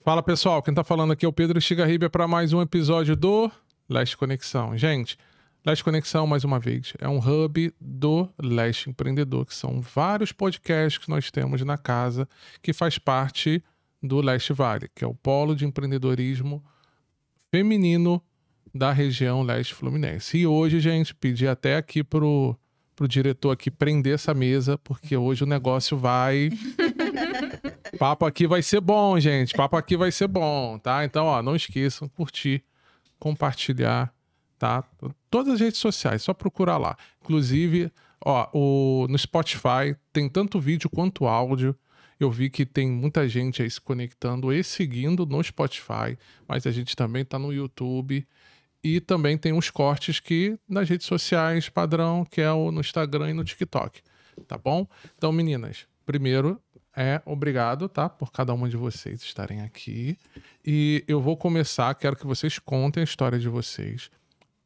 Fala pessoal, quem tá falando aqui é o Pedro Estigarribia para mais um episódio do Leste Conexão. Gente, Leste Conexão, mais uma vez, é um hub do Leste Empreendedor, que são vários podcasts que nós temos na casa, que faz parte do Leste Vale, que é o polo de empreendedorismo feminino da região Leste Fluminense. E hoje, gente, pedi até aqui pro diretor aqui prender essa mesa, porque hoje o negócio vai... Papo aqui vai ser bom, gente. Papo aqui vai ser bom, tá? Então, ó, não esqueçam, curtir, compartilhar, tá? Todas as redes sociais, só procurar lá. Inclusive, ó, no Spotify tem tanto vídeo quanto áudio. Eu vi que tem muita gente aí se conectando e seguindo no Spotify, mas a gente também tá no YouTube e também tem uns cortes que nas redes sociais padrão, que é no Instagram e no TikTok, tá bom? Então, meninas, primeiro... obrigado, tá? Por cada uma de vocês estarem aqui. E eu vou começar, quero que vocês contem a história de vocês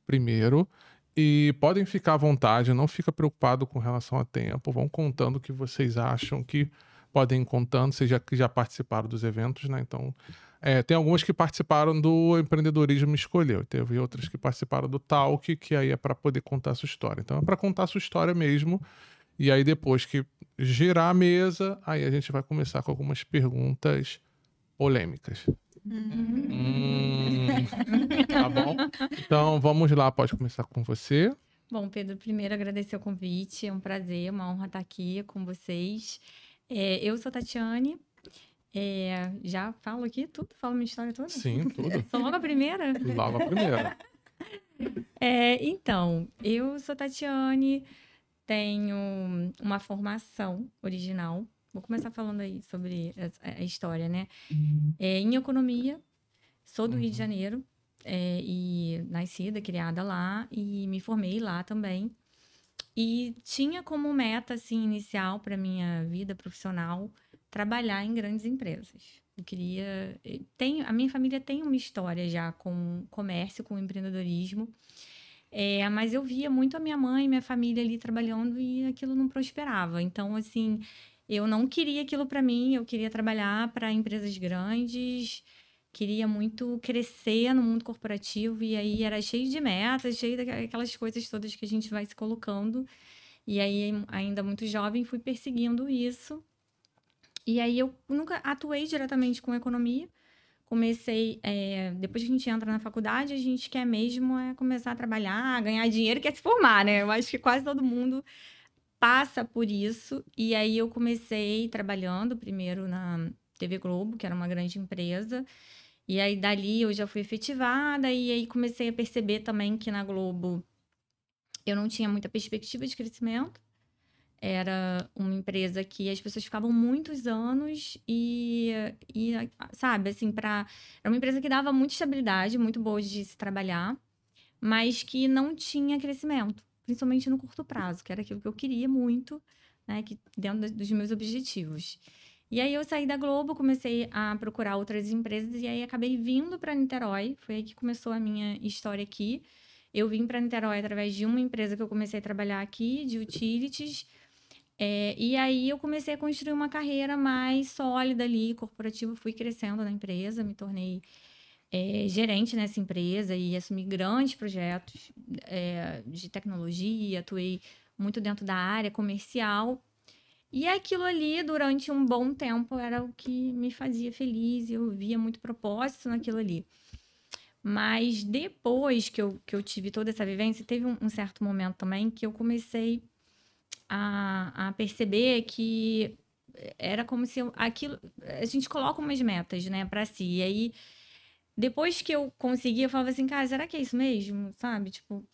primeiro. E podem ficar à vontade, não fica preocupado com relação a tempo. Vão contando o que vocês acham que podem ir contando. Vocês já participaram dos eventos, né? Então, tem algumas que participaram do Empreendedorismo Escolheu. Teve outras que participaram do Talk, que aí é para poder contar a sua história. Então, é para contar a sua história mesmo. E aí, depois que girar a mesa, aí a gente vai começar com algumas perguntas polêmicas. Tá bom? Então, vamos lá. Pode começar com você. Bom, Pedro, primeiro agradecer o convite. É um prazer, uma honra estar aqui com vocês. Eu sou Tatiane. Já falo aqui tudo? Falo minha história toda? Sim, tudo. Sou logo a primeira? Logo a primeira. Então, eu sou Tatiane... Tenho uma formação original. Vou começar falando aí sobre a história, né? Em economia, sou do Rio de Janeiro, e nascida, criada lá, e me formei lá também. E tinha como meta, assim, inicial para minha vida profissional, trabalhar em grandes empresas. Eu queria... A minha família tem uma história já com comércio, com empreendedorismo. Mas eu via muito a minha mãe e minha família ali trabalhando e aquilo não prosperava. Então, assim, eu não queria aquilo para mim, eu queria trabalhar para empresas grandes, queria muito crescer no mundo corporativo e aí era cheio de metas, cheio daquelas coisas todas que a gente vai se colocando. E aí, ainda muito jovem, fui perseguindo isso. E aí, eu nunca atuei diretamente com economia. Comecei, depois que a gente entra na faculdade, a gente quer mesmo começar a trabalhar, ganhar dinheiro, quer se formar, né? Eu acho que quase todo mundo passa por isso. E aí eu comecei trabalhando primeiro na TV Globo, que era uma grande empresa. E aí dali eu já fui efetivada e aí comecei a perceber também que na Globo eu não tinha muita perspectiva de crescimento. Era uma empresa que as pessoas ficavam muitos anos e sabe, assim, era uma empresa que dava muita estabilidade, muito boa de se trabalhar, mas que não tinha crescimento, principalmente no curto prazo, que era aquilo que eu queria muito, né, que dentro dos meus objetivos. E aí eu saí da Globo, comecei a procurar outras empresas e aí acabei vindo para Niterói, foi aí que começou a minha história aqui. Eu vim para Niterói através de uma empresa que eu comecei a trabalhar aqui, de utilities. E aí eu comecei a construir uma carreira mais sólida ali, corporativa, fui crescendo na empresa, me tornei gerente nessa empresa e assumi grandes projetos de tecnologia, atuei muito dentro da área comercial. E aquilo ali, durante um bom tempo, era o que me fazia feliz, eu via muito propósito naquilo ali. Mas depois que eu tive toda essa vivência, teve um certo momento também que eu comecei a perceber que era como se aquilo... A gente coloca umas metas, né, pra si. E aí, depois que eu consegui, eu falava assim, cara, será que é isso mesmo? Sabe? Tipo,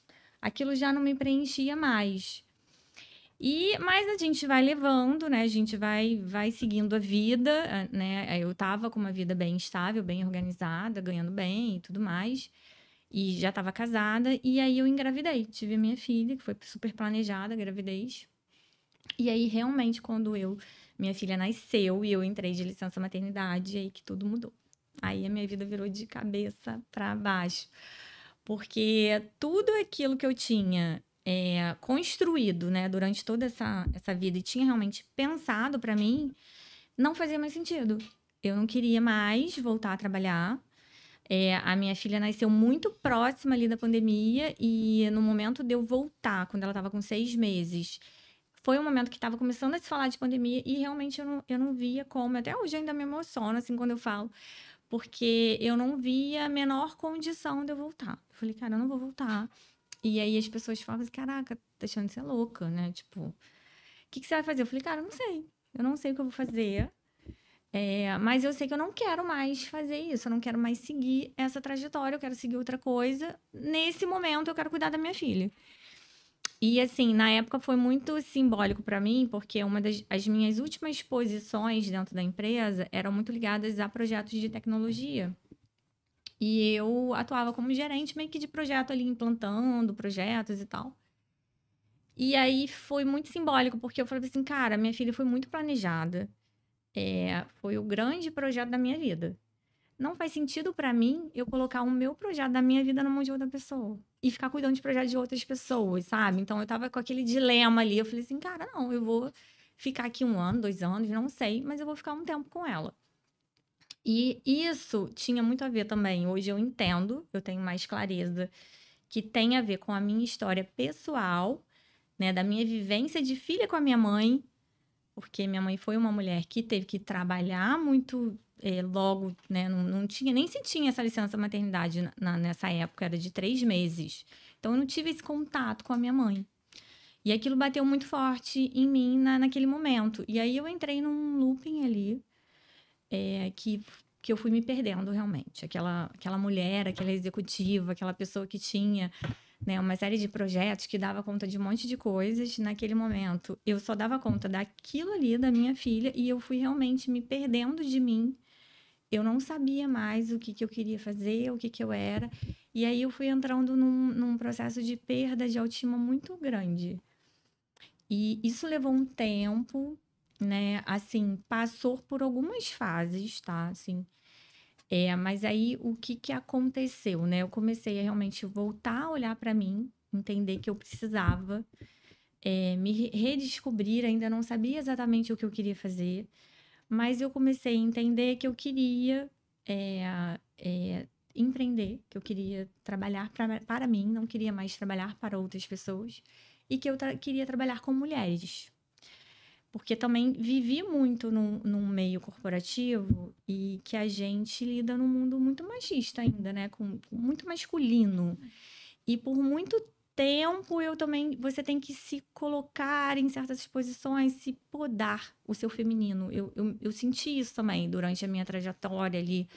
aquilo já não me preenchia mais. Mas a gente vai levando, né? A gente vai seguindo a vida, né? Eu tava com uma vida bem estável, bem organizada, ganhando bem e tudo mais. E já tava casada. E aí eu engravidei. Tive a minha filha, que foi super planejada, a gravidez. E aí, realmente, quando minha filha nasceu e eu entrei de licença maternidade, aí que tudo mudou. Aí a minha vida virou de cabeça para baixo. Porque tudo aquilo que eu tinha construído, né, durante toda essa vida e tinha realmente pensado para mim, não fazia mais sentido. eu não queria mais voltar a trabalhar. A minha filha nasceu muito próxima ali da pandemia e no momento de eu voltar, quando ela estava com 6 meses, foi um momento que estava começando a se falar de pandemia e realmente eu não via como. Até hoje ainda me emociono, assim, quando eu falo, porque eu não via a menor condição de eu voltar. Eu falei, cara, eu não vou voltar. E aí as pessoas falavam assim, caraca, tá deixando de ser louca, né? Tipo, o que você vai fazer? Eu falei, cara, eu não sei. Eu não sei o que eu vou fazer. Mas eu sei que eu não quero mais fazer isso, eu não quero mais seguir essa trajetória, eu quero seguir outra coisa. Nesse momento, eu quero cuidar da minha filha. E assim, na época foi muito simbólico para mim, porque as minhas últimas posições dentro da empresa eram muito ligadas a projetos de tecnologia. E eu atuava como gerente meio que de projeto ali, implantando projetos e tal. E aí foi muito simbólico, porque eu falei assim, cara, minha filha foi muito planejada. Foi o grande projeto da minha vida. Não faz sentido para mim eu colocar o meu projeto da minha vida na mão de outra pessoa. E ficar cuidando de projetos de outras pessoas, sabe? Então eu tava com aquele dilema ali. Eu falei assim, cara, não, eu vou ficar aqui 1 ano, 2 anos, não sei, mas eu vou ficar um tempo com ela. E isso tinha muito a ver também. Hoje eu entendo, eu tenho mais clareza, que tem a ver com a minha história pessoal, né? Da minha vivência de filha com a minha mãe, porque minha mãe foi uma mulher que teve que trabalhar muito logo, né? Não tinha, nem se tinha essa licença maternidade nessa época, era de 3 meses. Então eu não tive esse contato com a minha mãe. E aquilo bateu muito forte em mim naquele momento. E aí eu entrei num looping ali, que eu fui me perdendo realmente. Aquela mulher, aquela executiva, aquela pessoa que tinha, né, uma série de projetos que dava conta de um monte de coisas. Naquele momento, eu só dava conta daquilo ali, da minha filha, e eu fui realmente me perdendo de mim. Eu não sabia mais o que eu queria fazer, o que eu era. E aí eu fui entrando num processo de perda de autoestima muito grande. E isso levou um tempo, né? Assim, passou por algumas fases, tá? Assim, mas aí o que aconteceu, né? Eu comecei a realmente voltar a olhar para mim, entender que eu precisava me redescobrir, ainda não sabia exatamente o que eu queria fazer, mas eu comecei a entender que eu queria empreender, que eu queria trabalhar para mim, não queria mais trabalhar para outras pessoas, e que eu queria trabalhar com mulheres. Porque também vivi muito num meio corporativo e que a gente lida num mundo muito machista ainda, né? Com muito masculino. E por muito tempo você tem que se colocar em certas posições, se podar o seu feminino. Eu senti isso também durante a minha trajetória ali,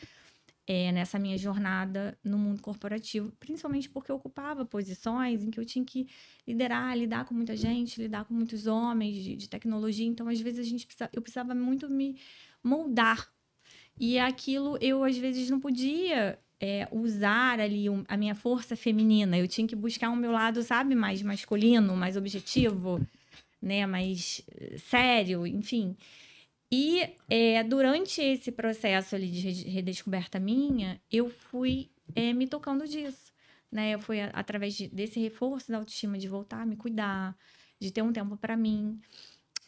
nessa minha jornada no mundo corporativo, principalmente porque eu ocupava posições em que eu tinha que liderar, lidar com muita gente, lidar com muitos homens de tecnologia. Então, às vezes, eu precisava muito me moldar. E aquilo eu, às vezes, não podia usar ali a minha força feminina. Eu tinha que buscar o meu lado, sabe, mais masculino, mais objetivo, né, mais sério, enfim. E durante esse processo ali de redescoberta minha, eu fui me tocando disso, né? Eu fui através desse reforço da autoestima, de voltar a me cuidar, de ter um tempo para mim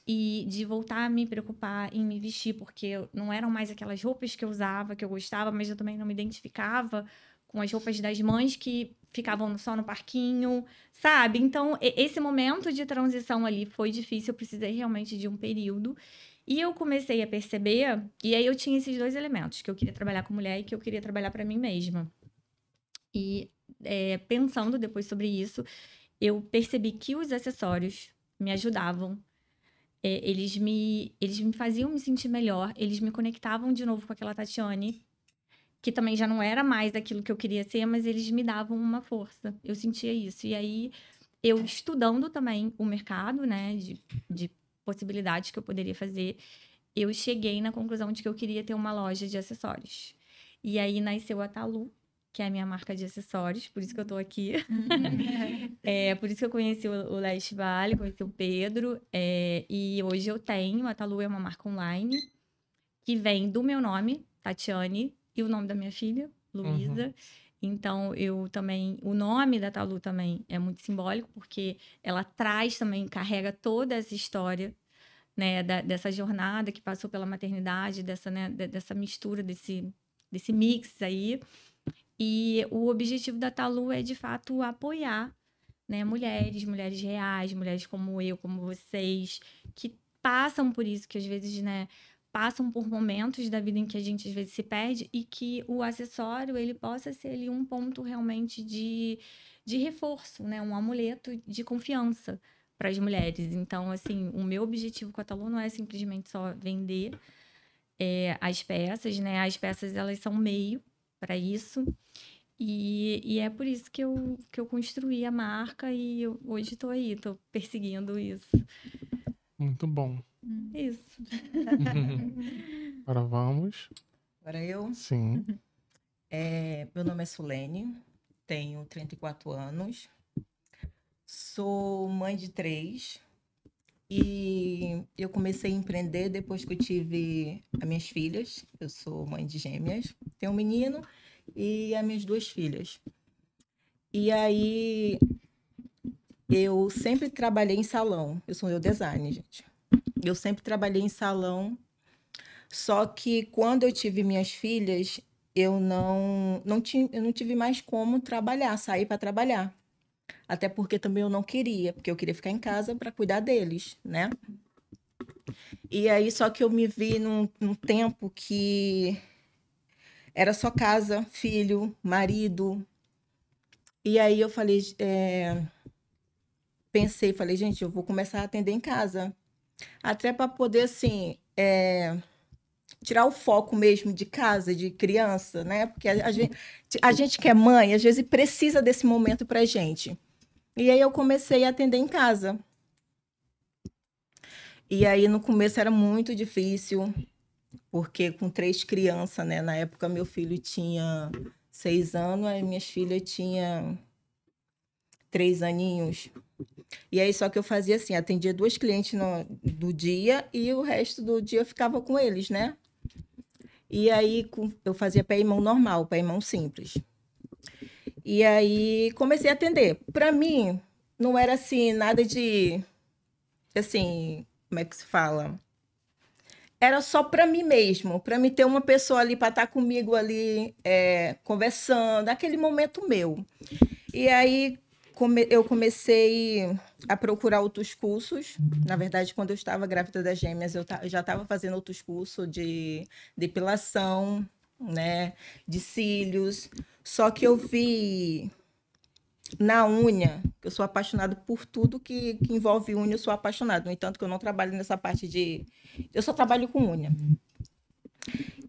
e de voltar a me preocupar em me vestir, porque não eram mais aquelas roupas que eu usava, que eu gostava, mas eu também não me identificava com as roupas das mães que ficavam só no parquinho, sabe? Então, esse momento de transição ali foi difícil, eu precisei realmente de um período. E eu comecei a perceber, e aí eu tinha esses 2 elementos, que eu queria trabalhar com mulher e que eu queria trabalhar para mim mesma. E pensando depois sobre isso, eu percebi que os acessórios me ajudavam. Eles me faziam me sentir melhor, eles me conectavam de novo com aquela Tatiane, que também já não era mais daquilo que eu queria ser, mas eles me davam uma força. Eu sentia isso. E aí, eu estudando também o mercado, né, de possibilidades que eu poderia fazer, eu cheguei na conclusão de que eu queria ter uma loja de acessórios. E aí nasceu a Talu, que é a minha marca de acessórios, por isso que eu tô aqui. Por isso que eu conheci o Leste Vale, conheci o Pedro. E hoje eu tenho, a Talu é uma marca online, que vem do meu nome, Tatiane, e o nome da minha filha, Luísa. Uhum. Então, o nome da Talu também é muito simbólico, porque ela traz também, carrega toda essa história, né, dessa jornada que passou pela maternidade, dessa mistura, desse mix aí. E o objetivo da Talu é, de fato, apoiar, né, mulheres reais, mulheres como eu, como vocês, que passam por isso, que às vezes, né, passam por momentos da vida em que a gente às vezes se perde, e que o acessório ele possa ser ali um ponto realmente de reforço, né, um amuleto de confiança para as mulheres. Então, assim, o meu objetivo com a Talu não é simplesmente só vender as peças, né? As peças, elas são meio para isso. E é por isso que eu construí a marca, e eu, hoje estou aí, estou perseguindo isso. Muito bom. Isso. Agora vamos. Agora eu? Sim. Meu nome é Sulene, tenho 34 anos, sou mãe de 3 e eu comecei a empreender depois que eu tive as minhas filhas. Eu sou mãe de gêmeas, tenho um menino e as minhas 2 filhas. E aí eu sempre trabalhei em salão, eu sou designer, gente. Eu sempre trabalhei em salão, só que quando eu tive minhas filhas, eu não tive mais como trabalhar, sair para trabalhar. Até porque também eu não queria, porque eu queria ficar em casa para cuidar deles, né? E aí, só que eu me vi num tempo que era só casa, filho, marido. E aí eu falei, falei, gente, eu vou começar a atender em casa. Até para poder, assim, tirar o foco mesmo de casa, de criança, né? Porque a gente que é mãe, às vezes precisa desse momento pra gente. E aí eu comecei a atender em casa. E aí no começo era muito difícil, porque com 3 crianças, né? Na época meu filho tinha 6 anos, as minhas filhas tinham 3 aninhos. E aí só que eu fazia assim, atendia 2 clientes do dia e o resto do dia eu ficava com eles, né? E aí eu fazia pé e mão normal, pé e mão simples. E aí comecei a atender. Para mim, não era assim, nada de... Assim, como é que se fala? Era só para mim mesmo, para mim ter uma pessoa ali para estar comigo ali, conversando, aquele momento meu. E aí eu comecei a procurar outros cursos. Na verdade, quando eu estava grávida das gêmeas, eu já estava fazendo outros cursos de depilação, né, de cílios. Só que eu vi na unha, eu sou apaixonada por tudo que envolve unha, eu sou apaixonada. No entanto, que eu não trabalho nessa parte de... Eu só trabalho com unha.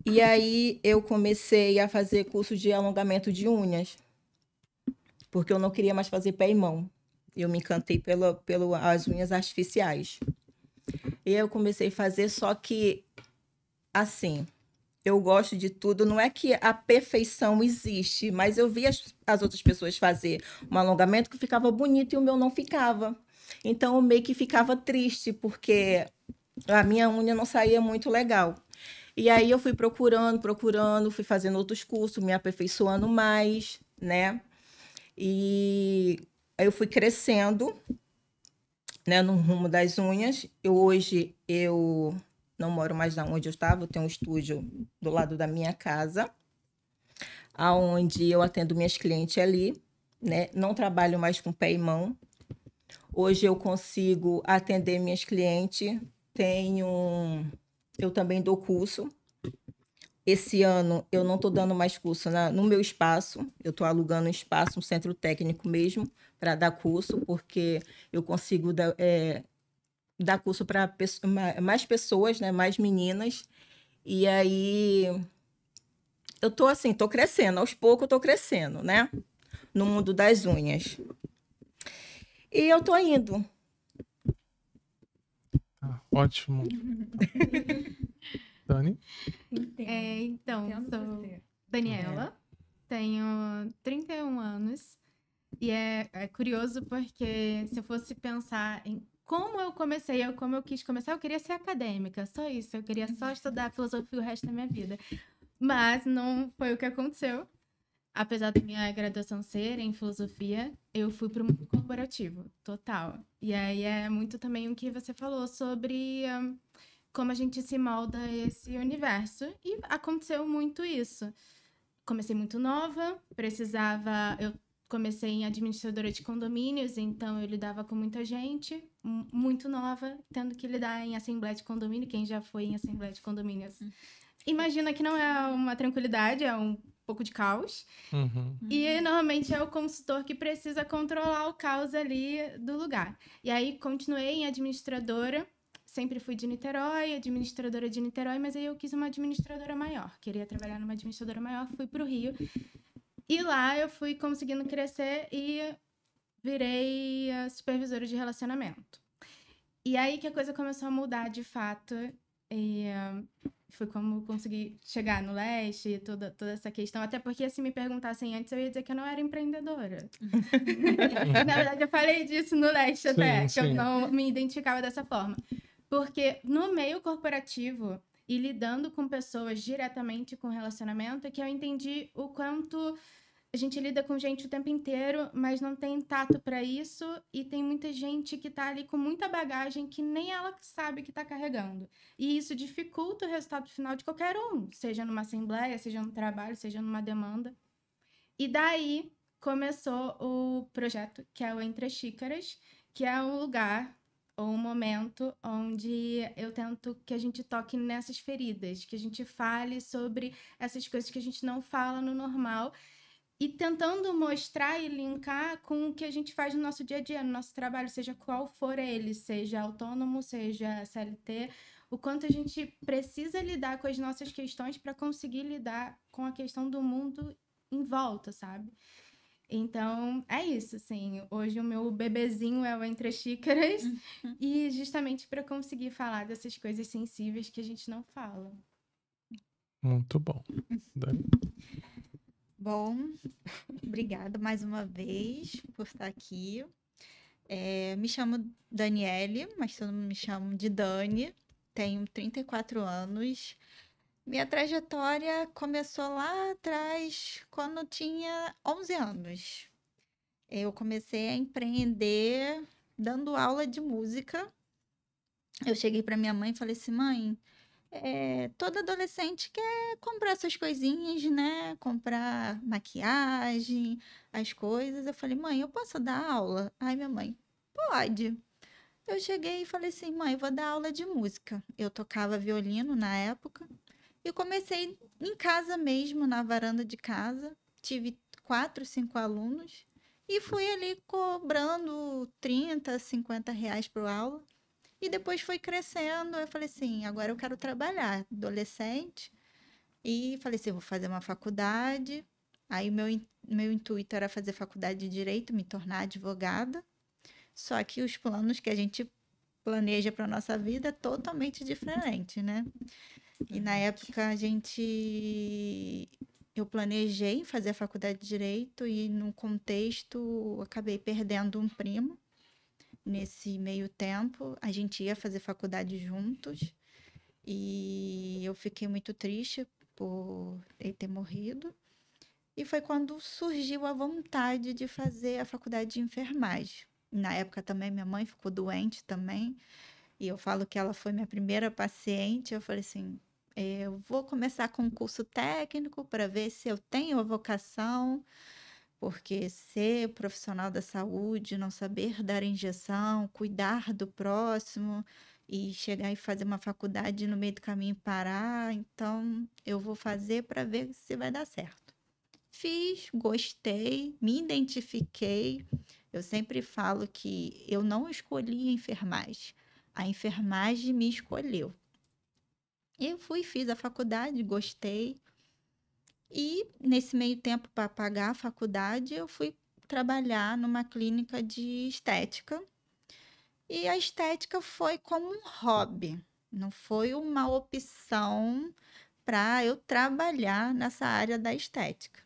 E aí eu comecei a fazer curso de alongamento de unhas, porque eu não queria mais fazer pé e mão. Eu me encantei pelas unhas artificiais. E aí eu comecei a fazer, só que, assim, eu gosto de tudo. Não é que a perfeição existe, mas eu vi as outras pessoas fazer um alongamento que ficava bonito e o meu não ficava. Então, eu meio que ficava triste, porque a minha unha não saía muito legal. E aí eu fui procurando, fui fazendo outros cursos, me aperfeiçoando mais, né? E aí eu fui crescendo, né, no rumo das unhas. Hoje eu não moro mais onde eu estava, eu tenho um estúdio do lado da minha casa, aonde eu atendo minhas clientes ali, né? Não trabalho mais com pé e mão. Hoje eu consigo atender minhas clientes. Eu também dou curso. Esse ano eu não estou dando mais curso no meu espaço, eu estou alugando um espaço, um centro técnico mesmo, para dar curso, porque eu consigo dar curso para mais pessoas, né, mais meninas. E aí eu estou assim, estou crescendo, aos poucos eu estou crescendo, né, no mundo das unhas. E eu estou indo. Ótimo. Dani? Então, sou Daniela, tenho 31 anos e é curioso porque se eu fosse pensar em como eu comecei, como eu quis começar, eu queria ser acadêmica, só isso, eu queria só estudar filosofia o resto da minha vida, mas não foi o que aconteceu. apesar da minha graduação ser em filosofia, eu fui para o mundo corporativo, total. E aí é muito também o que você falou sobre como a gente se molda esse universo. E aconteceu muito isso. Comecei muito nova, eu comecei em administradora de condomínios, então eu lidava com muita gente, muito nova, tendo que lidar em assembleia de condomínio. Quem já foi em assembleia de condomínios imagina que não é uma tranquilidade, é um pouco de caos. E normalmente é o consultor que precisa controlar o caos ali do lugar. E aí continuei em administradora, sempre fui de Niterói, administradora de Niterói, mas aí eu quis uma administradora maior. Queria trabalhar numa administradora maior, fui para o Rio. E lá eu fui conseguindo crescer e virei a supervisora de relacionamento. E aí que a coisa começou a mudar de fato. E foi como eu consegui chegar no Leste e toda essa questão. Até porque se me perguntassem antes, eu ia dizer que eu não era empreendedora. Na verdade, eu falei disso no Leste até, que eu não me identificava dessa forma. Porque no meio corporativo e lidando com pessoas diretamente com relacionamento, é que eu entendi o quanto a gente lida com gente o tempo inteiro, mas não tem tato para isso, e tem muita gente que tá ali com muita bagagem que nem ela sabe que tá carregando. E isso dificulta o resultado final de qualquer um, seja numa assembleia, seja no trabalho, seja numa demanda. E daí começou o projeto, que é o Entre Xícaras, que é um lugar ou um momento onde eu tento que a gente toque nessas feridas, que a gente fale sobre essas coisas que a gente não fala no normal, e tentando mostrar e linkar com o que a gente faz no nosso dia a dia, no nosso trabalho, seja qual for ele, seja autônomo, seja CLT, o quanto a gente precisa lidar com as nossas questões para conseguir lidar com a questão do mundo em volta, sabe? Então, é isso, assim. Hoje o meu bebezinho é o Entre Xícaras, e justamente para conseguir falar dessas coisas sensíveis que a gente não fala. Muito bom. Dani? Bom, obrigada mais uma vez por estar aqui. Me chamo Daniele, mas todo mundo me chama de Dani. Tenho 34 anos. Minha trajetória começou lá atrás, quando eu tinha 11 anos. Eu comecei a empreender dando aula de música. Eu cheguei para minha mãe e falei assim: mãe, todo adolescente quer comprar essas coisinhas, né? Comprar maquiagem, as coisas. Eu falei: mãe, eu posso dar aula? Ai, minha mãe: pode. Eu cheguei e falei assim: mãe, eu vou dar aula de música. Eu tocava violino na época. E comecei em casa mesmo, na varanda de casa. Tive 4, 5 alunos. E fui ali cobrando 30, 50 reais por aula. E depois foi crescendo. Eu falei assim: agora eu quero trabalhar. Adolescente. E falei assim: vou fazer uma faculdade. Aí meu intuito era fazer faculdade de Direito, me tornar advogada. Só que os planos que a gente planeja para nossa vida é totalmente diferente, né? E na época eu planejei fazer a faculdade de Direito e no contexto acabei perdendo um primo. Nesse meio tempo, a gente ia fazer faculdade juntos e eu fiquei muito triste por ele ter morrido. E foi quando surgiu a vontade de fazer a faculdade de enfermagem. Na época também minha mãe ficou doente também. E eu falo que ela foi minha primeira paciente. Eu falei assim: eu vou começar com um curso técnico para ver se eu tenho a vocação, porque ser profissional da saúde, não saber dar injeção, cuidar do próximo e chegar e fazer uma faculdade no meio do caminho parar, então eu vou fazer para ver se vai dar certo. Fiz, gostei, me identifiquei. Eu sempre falo que eu não escolhi a enfermagem me escolheu. Eu fiz a faculdade, gostei. E nesse meio tempo, para pagar a faculdade, eu fui trabalhar numa clínica de estética. E a estética foi como um hobby, não foi uma opção para eu trabalhar nessa área da estética.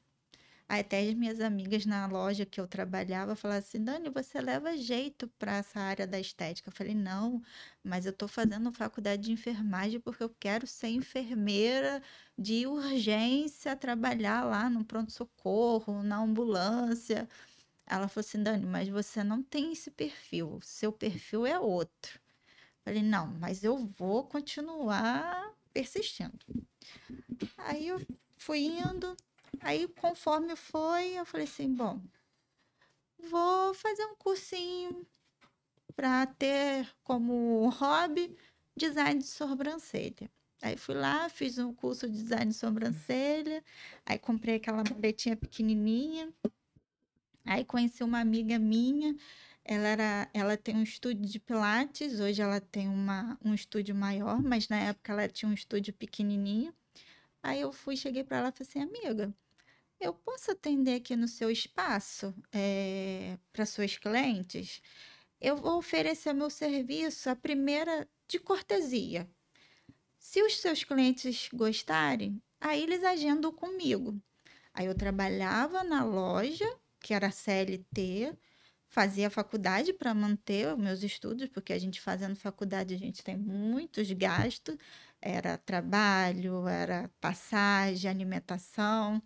Aí até as minhas amigas na loja que eu trabalhava falavam assim, Dani, você leva jeito para essa área da estética. Eu falei, não, mas eu estou fazendo faculdade de enfermagem porque eu quero ser enfermeira de urgência, trabalhar lá no pronto-socorro, na ambulância. Ela falou assim, Dani, mas você não tem esse perfil, seu perfil é outro. Eu falei, não, mas eu vou continuar persistindo. Aí eu fui indo, aí conforme foi, eu falei assim, bom, vou fazer um cursinho para ter como hobby design de sobrancelha. Aí fui lá, fiz um curso de design de sobrancelha, aí comprei aquela maletinha pequenininha, aí conheci uma amiga minha, ela tem um estúdio de pilates, hoje ela tem um estúdio maior, mas na época ela tinha um estúdio pequenininho. Aí eu cheguei para ela e falei assim, amiga, eu posso atender aqui no seu espaço para suas clientes? Eu vou oferecer meu serviço, a primeira de cortesia. Se os seus clientes gostarem, aí eles agendam comigo. Aí eu trabalhava na loja, que era CLT, fazia faculdade para manter os meus estudos, porque a gente fazendo faculdade a gente tem muitos gastos, era trabalho, era passagem, alimentação.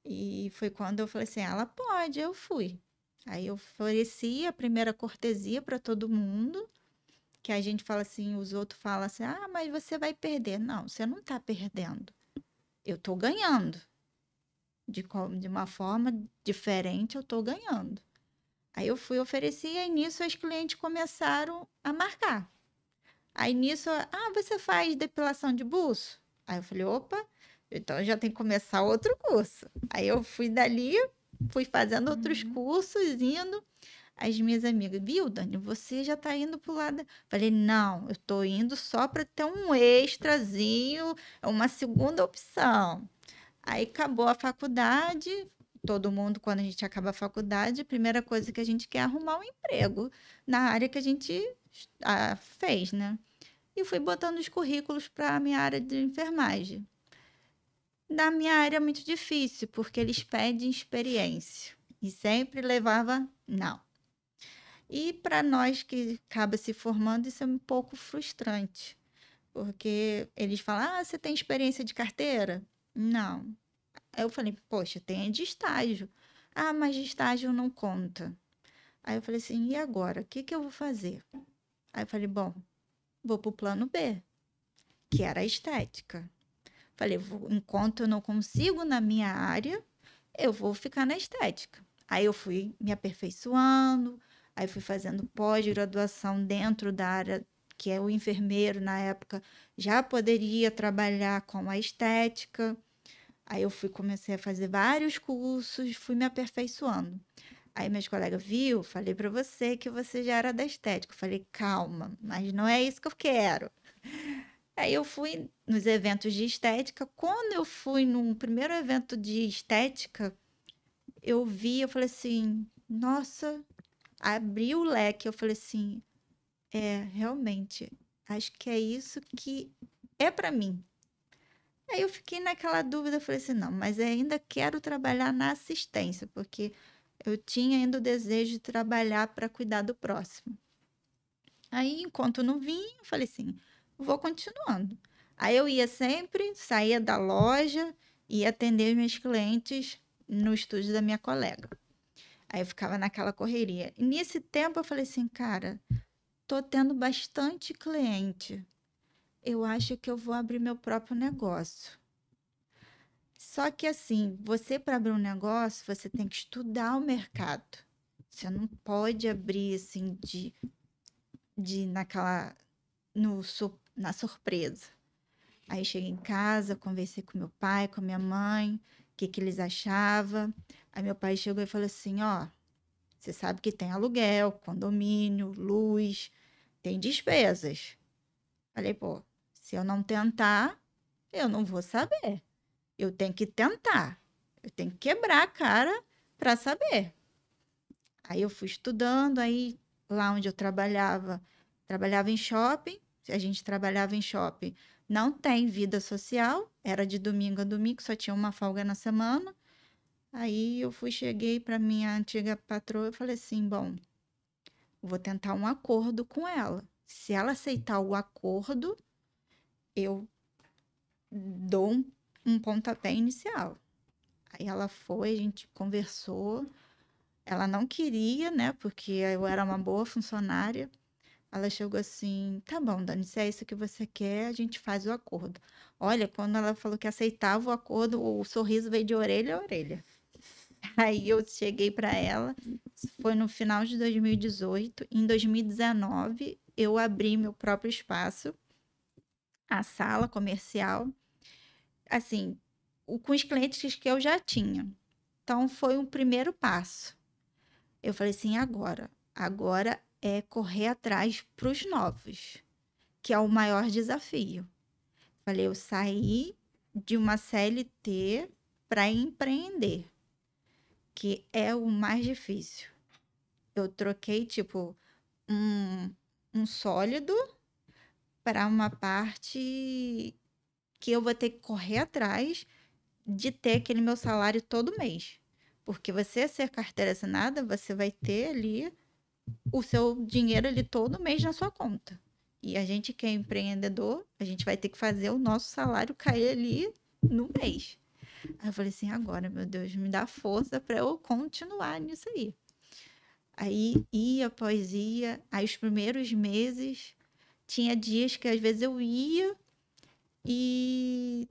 E foi quando eu falei assim, ela pode, eu fui. Aí eu ofereci a primeira cortesia para todo mundo, que a gente fala assim, os outros falam assim, ah, mas você vai perder. Não, você não está perdendo. Eu estou ganhando. De uma forma diferente, eu estou ganhando. Aí eu fui oferecer e aí nisso as clientes começaram a marcar. Aí nisso, você faz depilação de buço? Aí eu falei, opa, então já tem que começar outro curso. Aí eu fui dali, fui fazendo outros cursos, indo. As minhas amigas, viu, Dani, você já tá indo pro lado... Falei, não, eu tô indo só para ter um extrazinho, uma segunda opção. Aí acabou a faculdade, todo mundo, quando a gente acaba a faculdade, a primeira coisa que a gente quer é arrumar um emprego na área que a gente fez, né? E fui botando os currículos para a minha área de enfermagem. Na minha área é muito difícil, porque eles pedem experiência. E sempre levava não. E para nós que acaba se formando, isso é um pouco frustrante. Porque eles falam, você tem experiência de carteira? Não. Aí eu falei, poxa, tem de estágio. Mas de estágio não conta. Aí eu falei assim, e agora? O que eu vou fazer? Aí eu falei, bom, vou pro plano B, que era a estética. Falei, enquanto eu não consigo na minha área, eu vou ficar na estética. Aí eu fui me aperfeiçoando, aí fui fazendo pós-graduação dentro da área, que é o enfermeiro, na época, já poderia trabalhar com a estética. Aí eu comecei a fazer vários cursos, fui me aperfeiçoando. Aí meus colegas, viu? Falei para você que você já era da estética. Eu falei, calma, mas não é isso que eu quero. Aí eu fui nos eventos de estética. Quando eu fui num primeiro evento de estética, eu falei assim, nossa, abri o leque. Eu falei assim, realmente, acho que é isso que é para mim. Aí eu fiquei naquela dúvida, falei assim, não, mas eu ainda quero trabalhar na assistência, porque eu tinha ainda o desejo de trabalhar para cuidar do próximo. Aí, enquanto não vinha, eu falei assim, vou continuando. Aí eu ia sempre, saía da loja e atender meus clientes no estúdio da minha colega. Aí eu ficava naquela correria. E nesse tempo eu falei assim, cara, tô tendo bastante cliente. Eu acho que eu vou abrir meu próprio negócio. Só que assim, você para abrir um negócio, você tem que estudar o mercado. Você não pode abrir assim na surpresa. Aí cheguei em casa, conversei com meu pai, com minha mãe, o que eles achavam. Aí meu pai chegou e falou assim, você sabe que tem aluguel, condomínio, luz, tem despesas. Falei, pô, se eu não tentar, eu não vou saber. Eu tenho que tentar. Eu tenho que quebrar a cara para saber. Aí eu fui estudando, aí lá onde eu trabalhava em shopping, a gente trabalhava em shopping, não tem vida social, era de domingo a domingo, só tinha uma folga na semana. Aí eu cheguei para minha antiga patroa e falei assim, bom, vou tentar um acordo com ela. Se ela aceitar o acordo, eu dou um pontapé inicial. Aí ela foi, a gente conversou. Ela não queria, né? Porque eu era uma boa funcionária. Ela chegou assim: tá bom, Dani, se é isso que você quer, a gente faz o acordo. Olha, quando ela falou que aceitava o acordo, o sorriso veio de orelha a orelha. Aí eu cheguei para ela, foi no final de 2018. Em 2019, eu abri meu próprio espaço, a sala comercial, assim, com os clientes que eu já tinha. Então, foi um primeiro passo. Eu falei assim, agora é correr atrás para os novos, que é o maior desafio. Falei, eu saí de uma CLT para empreender, que é o mais difícil. Eu troquei, tipo, um sólido para uma parte que eu vou ter que correr atrás de ter aquele meu salário todo mês. Porque você ser carteira assinada, você vai ter ali o seu dinheiro ali todo mês na sua conta. E a gente que é empreendedor, a gente vai ter que fazer o nosso salário cair ali no mês. Aí eu falei assim, agora, meu Deus, me dá força para eu continuar nisso aí. Aí ia após ia, aí os primeiros meses, tinha dias que às vezes eu ia e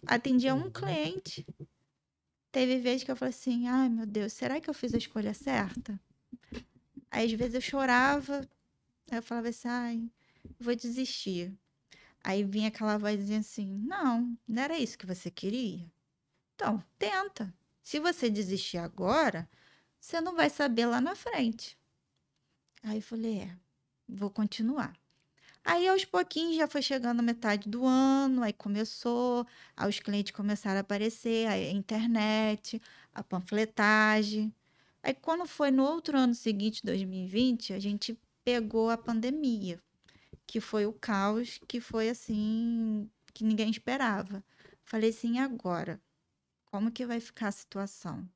atendia um cliente. Teve vezes que eu falei assim, ai meu Deus, será que eu fiz a escolha certa? Aí às vezes eu chorava, aí eu falava assim, ai, vou desistir. Aí vinha aquela vozinha assim, não era isso que você queria? Então, tenta. Se você desistir agora, você não vai saber lá na frente. Aí eu falei, vou continuar. Aí, aos pouquinhos, já foi chegando a metade do ano, aí começou, aí os clientes começaram a aparecer, a internet, a panfletagem. Aí, quando foi no outro ano seguinte, 2020, a gente pegou a pandemia, que foi o caos, que foi assim, que ninguém esperava. Falei assim, e agora? Como que vai ficar a situação?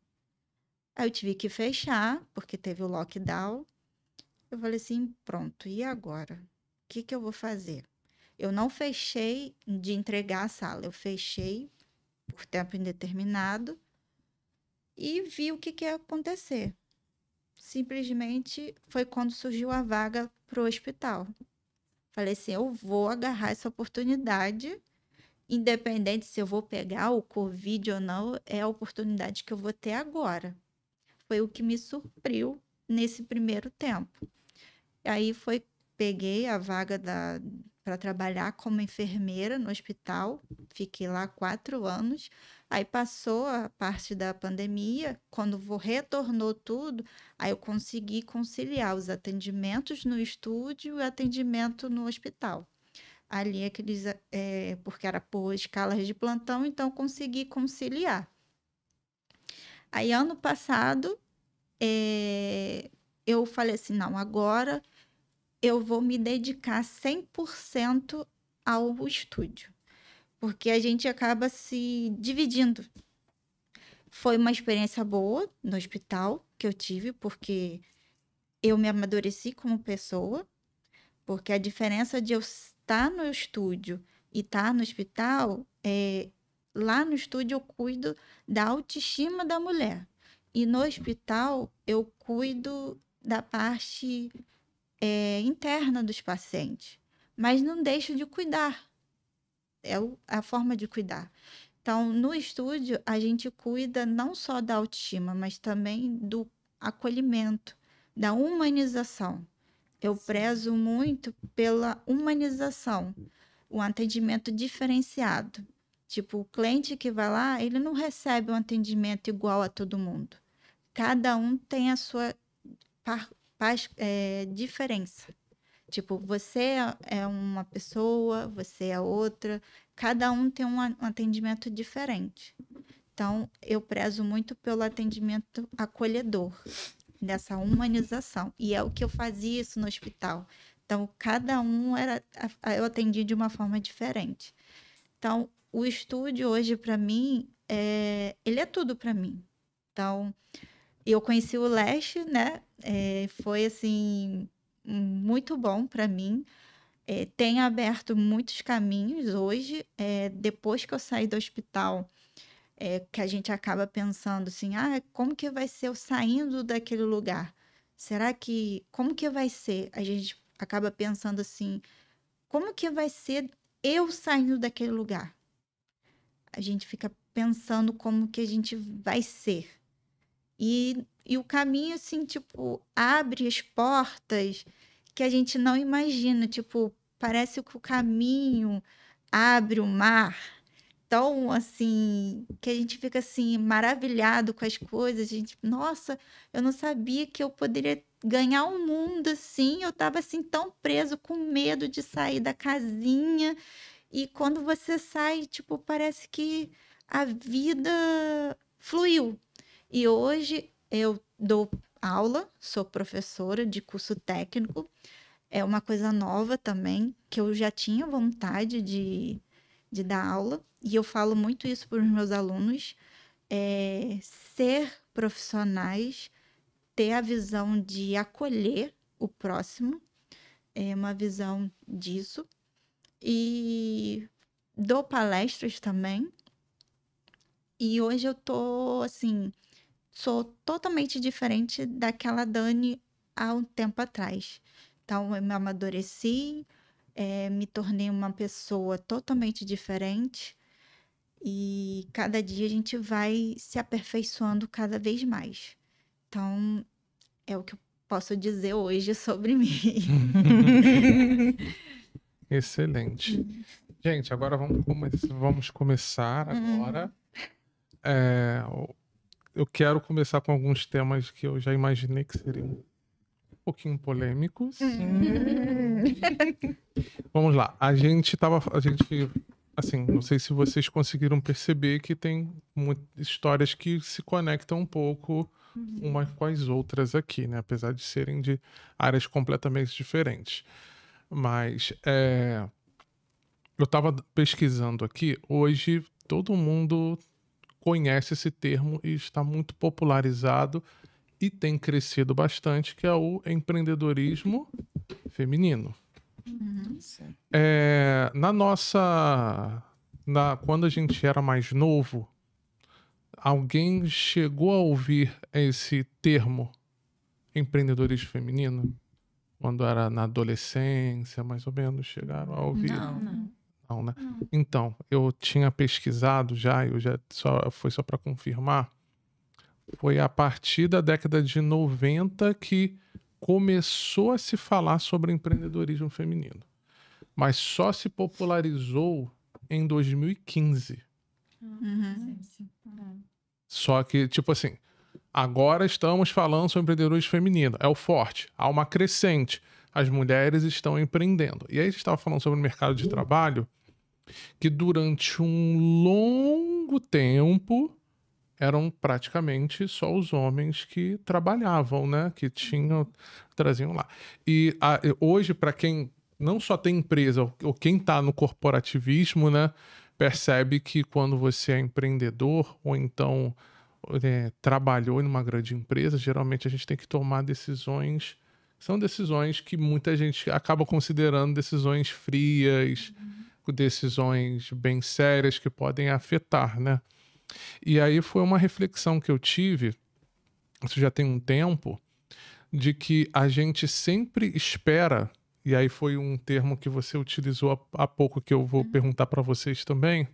Aí eu tive que fechar, porque teve o lockdown. Eu falei assim, pronto, e agora? O que eu vou fazer? Eu não fechei de entregar a sala, eu fechei por tempo indeterminado e vi o que ia acontecer. Simplesmente foi quando surgiu a vaga para o hospital. Falei assim, eu vou agarrar essa oportunidade, independente se eu vou pegar o Covid ou não, é a oportunidade que eu vou ter agora. Foi o que me surpreendeu nesse primeiro tempo. Aí peguei a vaga para trabalhar como enfermeira no hospital, fiquei lá 4 anos. Aí passou a parte da pandemia, quando retornou tudo, aí eu consegui conciliar os atendimentos no estúdio e o atendimento no hospital. Ali, porque era por escalas de plantão, então consegui conciliar. Aí, ano passado, eu falei assim, não, agora eu vou me dedicar 100% ao estúdio, porque a gente acaba se dividindo. Foi uma experiência boa no hospital que eu tive, porque eu me amadureci como pessoa, porque a diferença de eu estar no estúdio e estar no hospital lá no estúdio eu cuido da autoestima da mulher. E no hospital eu cuido da parte interna dos pacientes. Mas não deixo de cuidar. É a forma de cuidar. Então, no estúdio, a gente cuida não só da autoestima, mas também do acolhimento, da humanização. Eu prezo muito pela humanização, um atendimento diferenciado. Tipo, o cliente que vai lá, ele não recebe um atendimento igual a todo mundo. Cada um tem a sua diferença. Tipo, você é uma pessoa, você é outra. Cada um tem um atendimento diferente. Então, eu prezo muito pelo atendimento acolhedor, dessa humanização. E é o que eu fazia isso no hospital. Então, cada um eu atendi de uma forma diferente. Então, o estúdio hoje, para mim, ele é tudo para mim. Então, eu conheci o Leste, né? Foi, assim, muito bom para mim. Tem aberto muitos caminhos hoje. Depois que eu saí do hospital, que a gente acaba pensando assim, como que vai ser eu saindo daquele lugar? Como que vai ser? A gente acaba pensando assim, como que vai ser eu saindo daquele lugar? A gente fica pensando como que a gente vai ser. E o caminho, assim, tipo, abre as portas que a gente não imagina. Tipo, parece que o caminho abre o mar. Tão, assim, que a gente fica, assim, maravilhado com as coisas. A gente, nossa, eu não sabia que eu poderia ganhar um mundo, assim. Eu tava, assim, tão preso, com medo de sair da casinha. E quando você sai, tipo, parece que a vida fluiu. E hoje eu dou aula, sou professora de curso técnico. É uma coisa nova também, que eu já tinha vontade de dar aula. E eu falo muito isso para os meus alunos. Ser profissionais, ter a visão de acolher o próximo. É uma visão disso. E dou palestras também. E hoje eu tô, assim, sou totalmente diferente daquela Dani há um tempo atrás. Então, eu me amadureci, me tornei uma pessoa totalmente diferente e cada dia a gente vai se aperfeiçoando cada vez mais. Então, é o que eu posso dizer hoje sobre mim. Excelente. Gente, agora vamos começar agora. Eu quero começar com alguns temas que eu já imaginei que seriam um pouquinho polêmicos. Vamos lá. A gente, assim, não sei se vocês conseguiram perceber que tem histórias que se conectam um pouco umas com as outras aqui, né? Apesar de serem de áreas completamente diferentes. Mas eu estava pesquisando aqui. Hoje todo mundo conhece esse termo e está muito popularizado e tem crescido bastante, que é o empreendedorismo feminino. Quando a gente era mais novo, alguém chegou a ouvir esse termo empreendedorismo feminino? Quando era na adolescência, mais ou menos, chegaram a ouvir? Não, né? Então, eu tinha pesquisado já, foi só para confirmar, foi a partir da década de 90 que começou a se falar sobre empreendedorismo feminino. Mas só se popularizou em 2015. Só que, tipo assim, agora estamos falando sobre empreendedorismo feminino. É o forte. Há uma crescente. As mulheres estão empreendendo. E aí a gente estava falando sobre o mercado de trabalho, que durante um longo tempo eram praticamente só os homens que trabalhavam, né? Que traziam lá. E hoje, para quem não só tem empresa, ou quem está no corporativismo, né? Percebe que quando você é empreendedor, ou então trabalhou em uma grande empresa, geralmente a gente tem que tomar decisões. São decisões que muita gente acaba considerando decisões frias, decisões bem sérias que podem afetar, né? E aí foi uma reflexão que eu tive, isso já tem um tempo, de que a gente sempre espera, e aí foi um termo que você utilizou há pouco que eu vou perguntar para vocês também,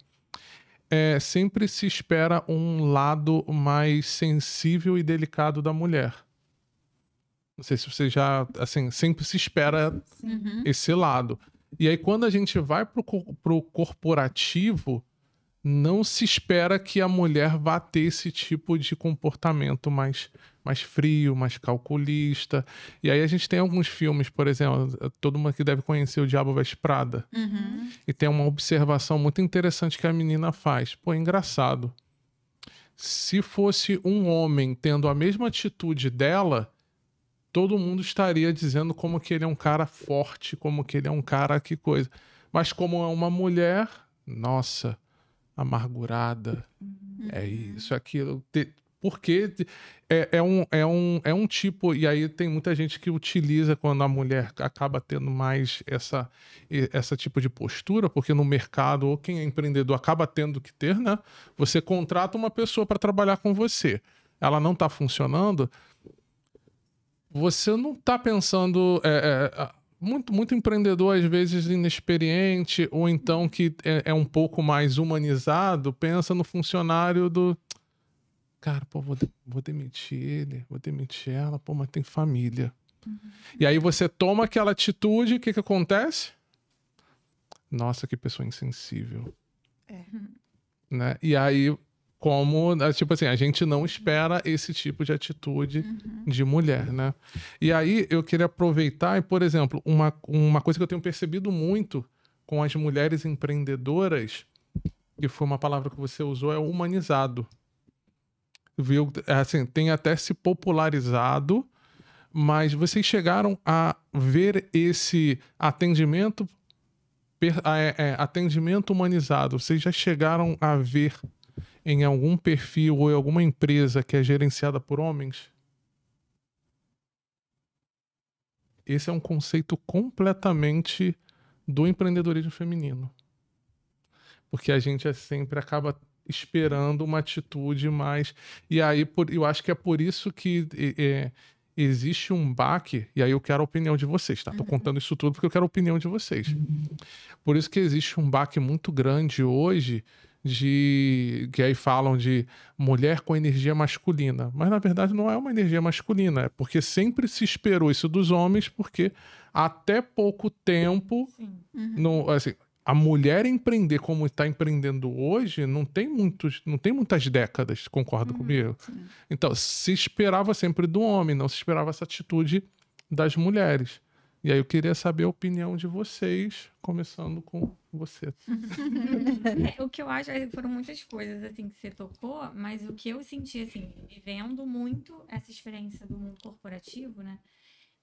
sempre se espera um lado mais sensível e delicado da mulher. Não sei se você já, assim, sempre se espera esse lado. E aí quando a gente vai pro corporativo, não se espera que a mulher vá ter esse tipo de comportamento mais frio, mais calculista. E aí a gente tem alguns filmes, por exemplo, todo mundo que deve conhecer O Diabo Veste Prada. E tem uma observação muito interessante que a menina faz. Pô, engraçado. Se fosse um homem tendo a mesma atitude dela, todo mundo estaria dizendo como que ele é um cara forte, como que ele é um cara que coisa. Mas como é uma mulher, nossa, amargurada, é isso, aquilo. Porque é um tipo... E aí tem muita gente que utiliza quando a mulher acaba tendo mais essa tipo de postura, porque no mercado, ou quem é empreendedor acaba tendo que ter, né? Você contrata uma pessoa para trabalhar com você. Ela não está funcionando, você não está pensando... Muito empreendedor, às vezes, inexperiente, ou então que é um pouco mais humanizado, pensa no funcionário do... Cara, pô, vou demitir ele, vou demitir ela, pô, mas tem família. E aí você toma aquela atitude, o que acontece? Nossa, que pessoa insensível. Né? E aí, tipo assim, a gente não espera esse tipo de atitude de mulher, né? E aí eu queria aproveitar e, por exemplo, uma coisa que eu tenho percebido muito com as mulheres empreendedoras, que foi uma palavra que você usou, é o humanizado. Viu? Assim, tem até se popularizado, mas vocês chegaram a ver esse atendimento humanizado? Vocês já chegaram a ver em algum perfil ou em alguma empresa que é gerenciada por homens? Esse é um conceito completamente do empreendedorismo feminino. Porque a gente sempre acaba esperando uma atitude mais... E aí, eu acho que é por isso que existe um baque, e aí eu quero a opinião de vocês, tá? Tô contando isso tudo porque eu quero a opinião de vocês. Por isso que existe um baque muito grande hoje que aí falam de mulher com energia masculina. Mas, na verdade, não é uma energia masculina. É porque sempre se esperou isso dos homens, porque até pouco tempo... assim, a mulher empreender como está empreendendo hoje não tem muitas décadas, concorda comigo? Sim. Então, se esperava sempre do homem, não se esperava essa atitude das mulheres. E aí eu queria saber a opinião de vocês, começando com você. O que eu acho, foram muitas coisas assim que você tocou, mas o que eu senti, assim, vivendo muito essa experiência do mundo corporativo, né?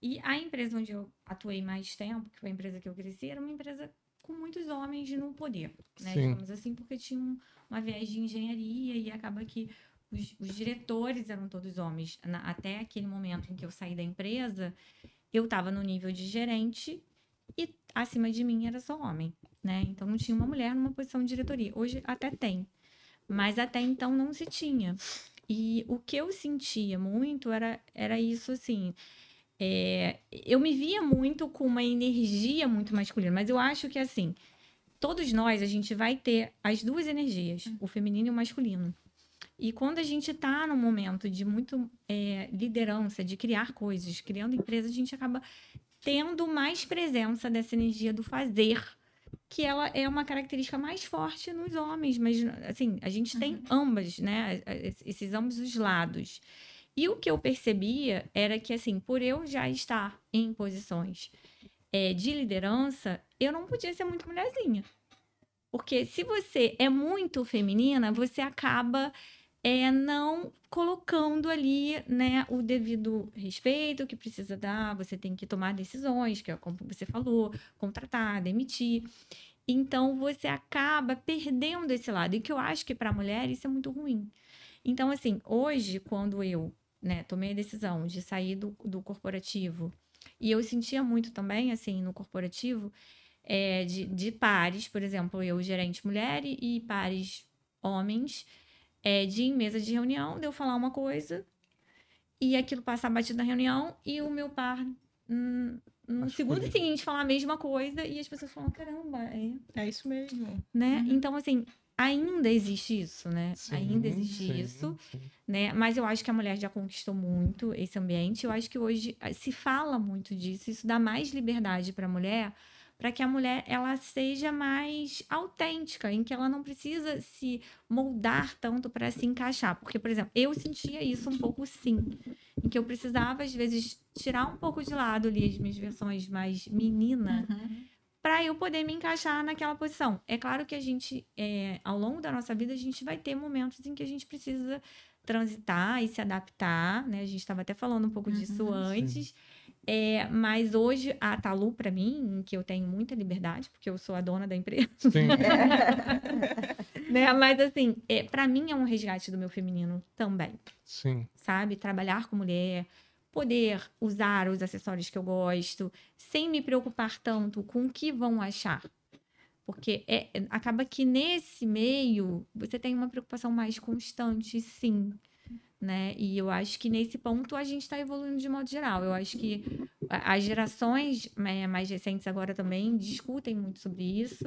E a empresa onde eu atuei mais tempo, que foi a empresa que eu cresci, era uma empresa com muitos homens no poder, né? Sim. Digamos assim, porque tinha uma viés de engenharia e acaba que os diretores eram todos homens. Até aquele momento em que eu saí da empresa, eu estava no nível de gerente e acima de mim era só homem, né? Então não tinha uma mulher numa posição de diretoria. Hoje até tem, mas até então não se tinha. E o que eu sentia muito era isso, assim... eu me via muito com uma energia muito masculina, mas eu acho que, assim, todos nós, a gente vai ter as duas energias, o feminino e o masculino. E quando a gente tá num momento de muito liderança, de criar coisas, criando empresas, a gente acaba tendo mais presença dessa energia do fazer, que ela é uma característica mais forte nos homens, mas, assim, a gente tem ambas, né? Esses ambos os lados. E o que eu percebia era que, assim, por eu já estar em posições de liderança, eu não podia ser muito mulherzinha. Porque se você é muito feminina, você acaba não colocando ali, né, o devido respeito que precisa dar. Você tem que tomar decisões, que é como você falou, contratar, demitir. Então, você acaba perdendo esse lado. E que eu acho que para a mulher isso é muito ruim. Então, assim, hoje, quando eu tomei a decisão de sair do corporativo, e eu sentia muito também, assim, no corporativo, de pares, por exemplo, eu gerente mulher e pares homens, de em mesa de reunião, de eu falar uma coisa e aquilo passar batido na reunião e o meu par no segundo seguinte falar a mesma coisa e as pessoas falam, caramba, é isso mesmo, né? Então, assim, ainda existe isso, né? Sim, ainda existe isso, né? Mas eu acho que a mulher já conquistou muito esse ambiente. Eu acho que hoje se fala muito disso. Isso dá mais liberdade para a mulher, para que a mulher ela seja mais autêntica, em que ela não precisa se moldar tanto para se encaixar. Porque, por exemplo, eu sentia isso um pouco, sim, em que eu precisava, às vezes, tirar um pouco de lado ali as minhas versões mais menina, para eu poder me encaixar naquela posição. É claro que a gente, ao longo da nossa vida, a gente vai ter momentos em que a gente precisa transitar e se adaptar, né? A gente estava até falando um pouco disso antes. Mas hoje, a Talu, para mim, que eu tenho muita liberdade, porque eu sou a dona da empresa. Sim. Né? Mas, assim, para mim é um resgate do meu feminino também. Sim. Sabe? Trabalhar com mulher, poder usar os acessórios que eu gosto, sem me preocupar tanto com o que vão achar. Porque acaba que nesse meio você tem uma preocupação mais constante, sim. Né? E eu acho que nesse ponto a gente está evoluindo de modo geral. Eu acho que as gerações mais recentes agora também discutem muito sobre isso,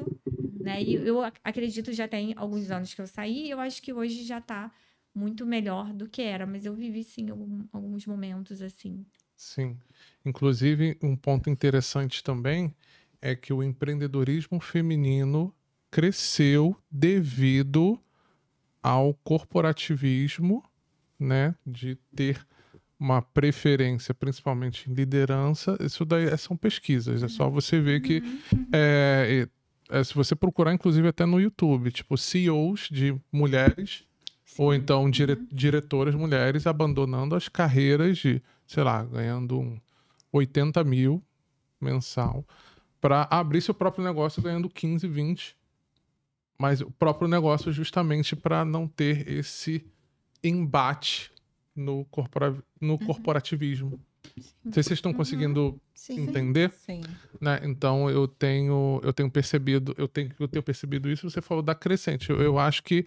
né? E eu acredito, já tem alguns anos que eu saí, eu acho que hoje já está muito melhor do que era, mas eu vivi, sim, alguns momentos assim. Sim. Inclusive, um ponto interessante também é que o empreendedorismo feminino cresceu devido ao corporativismo, né, de ter uma preferência, principalmente em liderança. Isso daí são pesquisas, é só você ver que se você procurar, inclusive até no YouTube, tipo CEOs de mulheres, ou então diretoras mulheres abandonando as carreiras de, sei lá, ganhando 80 mil mensal para abrir seu próprio negócio ganhando 15, 20. Mas o próprio negócio justamente para não ter esse embate no corporativismo. Não sei se vocês estão conseguindo entender. Sim. Né? Então eu tenho percebido isso. Você falou da crescente. Eu acho que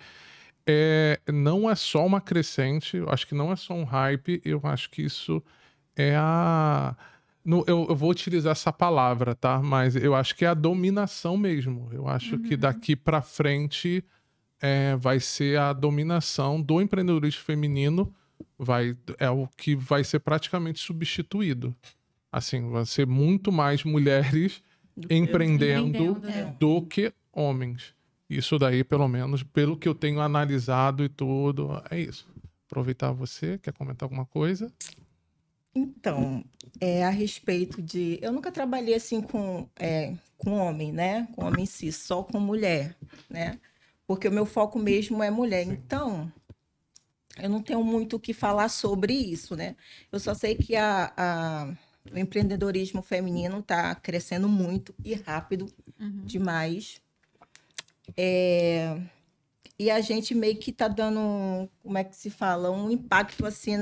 não é só uma crescente, eu acho que não é só um hype, eu acho que isso é eu vou utilizar essa palavra, tá? Mas eu acho que é a dominação mesmo. Eu acho que daqui para frente vai ser a dominação do empreendedorismo feminino, é o que vai ser praticamente substituído. Assim, vai ser muito mais mulheres empreendendo do que homens. Isso daí, pelo menos, pelo que eu tenho analisado e tudo, é isso. Aproveitar você, quer comentar alguma coisa? Então, a respeito de... Eu nunca trabalhei assim com homem, né? Com homem em si, só com mulher, né? Porque o meu foco mesmo é mulher. Então, eu não tenho muito o que falar sobre isso, né? Eu só sei que o empreendedorismo feminino está crescendo muito e rápido demais. E a gente meio que está dando, como é que se fala? Um impacto assim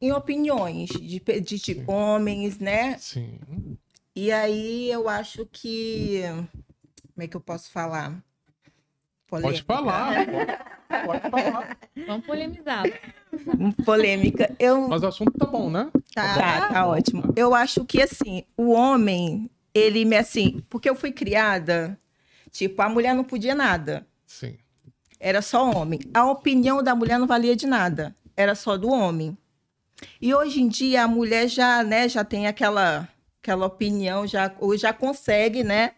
em opiniões de tipo, homens, né? Sim. E aí eu acho que... Como é que eu posso falar? Pode falar. Pode falar. Vamos polemizar. Polêmica. Mas o assunto tá bom, né? Tá ótimo. Eu acho que, assim, o homem, ele assim... Porque eu fui criada, tipo, a mulher não podia nada. Sim. Era só homem. A opinião da mulher não valia de nada. Era só do homem. E hoje em dia a mulher já, né, já tem aquela opinião, ou já consegue, né,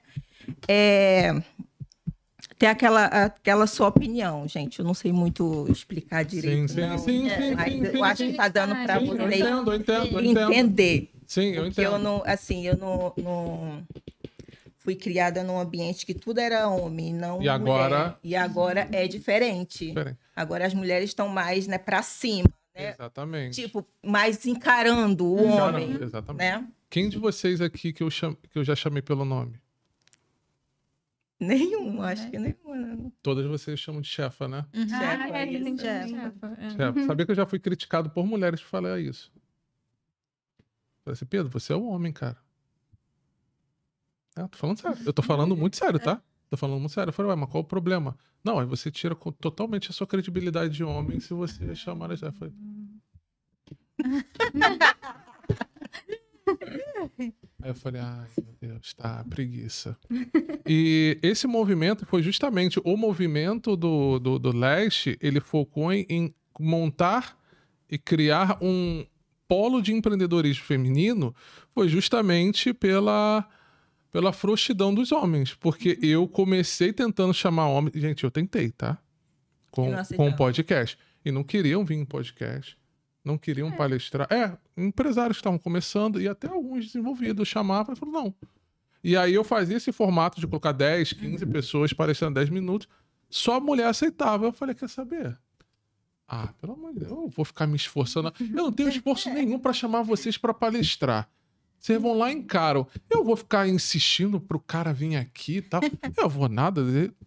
ter aquela sua opinião, gente. Eu não sei muito explicar direito. Sim. Mas eu acho que tá dando para vocês Eu entendo. entender. Sim, eu Porque entendo. eu não fui criada num ambiente que tudo era homem, não E agora? E agora é diferente. Agora as mulheres estão mais, né, para cima. Né? Exatamente. Tipo, mais encarando o homem. Exatamente. Né? Quem de vocês aqui que eu já chamei pelo nome? Nenhum, acho que nenhuma. Todas vocês chamam de chefa, né? Chefa. Chefa. Sabia que eu já fui criticado por mulheres que falaram isso. Falei assim, Pedro, você é um homem, cara. Tô falando sério. Eu tô falando muito sério, tá? Tô falando muito sério. Eu falei, mas qual o problema? Não, aí você tira totalmente a sua credibilidade de homem se você chamar a chefa. Aí eu falei, ai meu Deus, tá, preguiça. E esse movimento foi justamente o movimento do Leste, ele focou em montar e criar um polo de empreendedorismo feminino, foi justamente pela frouxidão dos homens, porque eu comecei tentando chamar homens, gente, eu tentei, tá? Com podcast, e não queriam vir em podcast. Não queriam palestrar. Empresários que estavam começando e até alguns desenvolvidos chamavam e falaram, não. E aí eu fazia esse formato de colocar 10, 15 pessoas palestrando 10 minutos. Só a mulher aceitava. Eu falei, quer saber? Ah, pelo amor de Deus, eu vou ficar me esforçando. Eu não tenho esforço nenhum pra chamar vocês pra palestrar. Vocês vão lá e encaram. Eu vou ficar insistindo pro cara vir aqui e tal. Eu vou nada.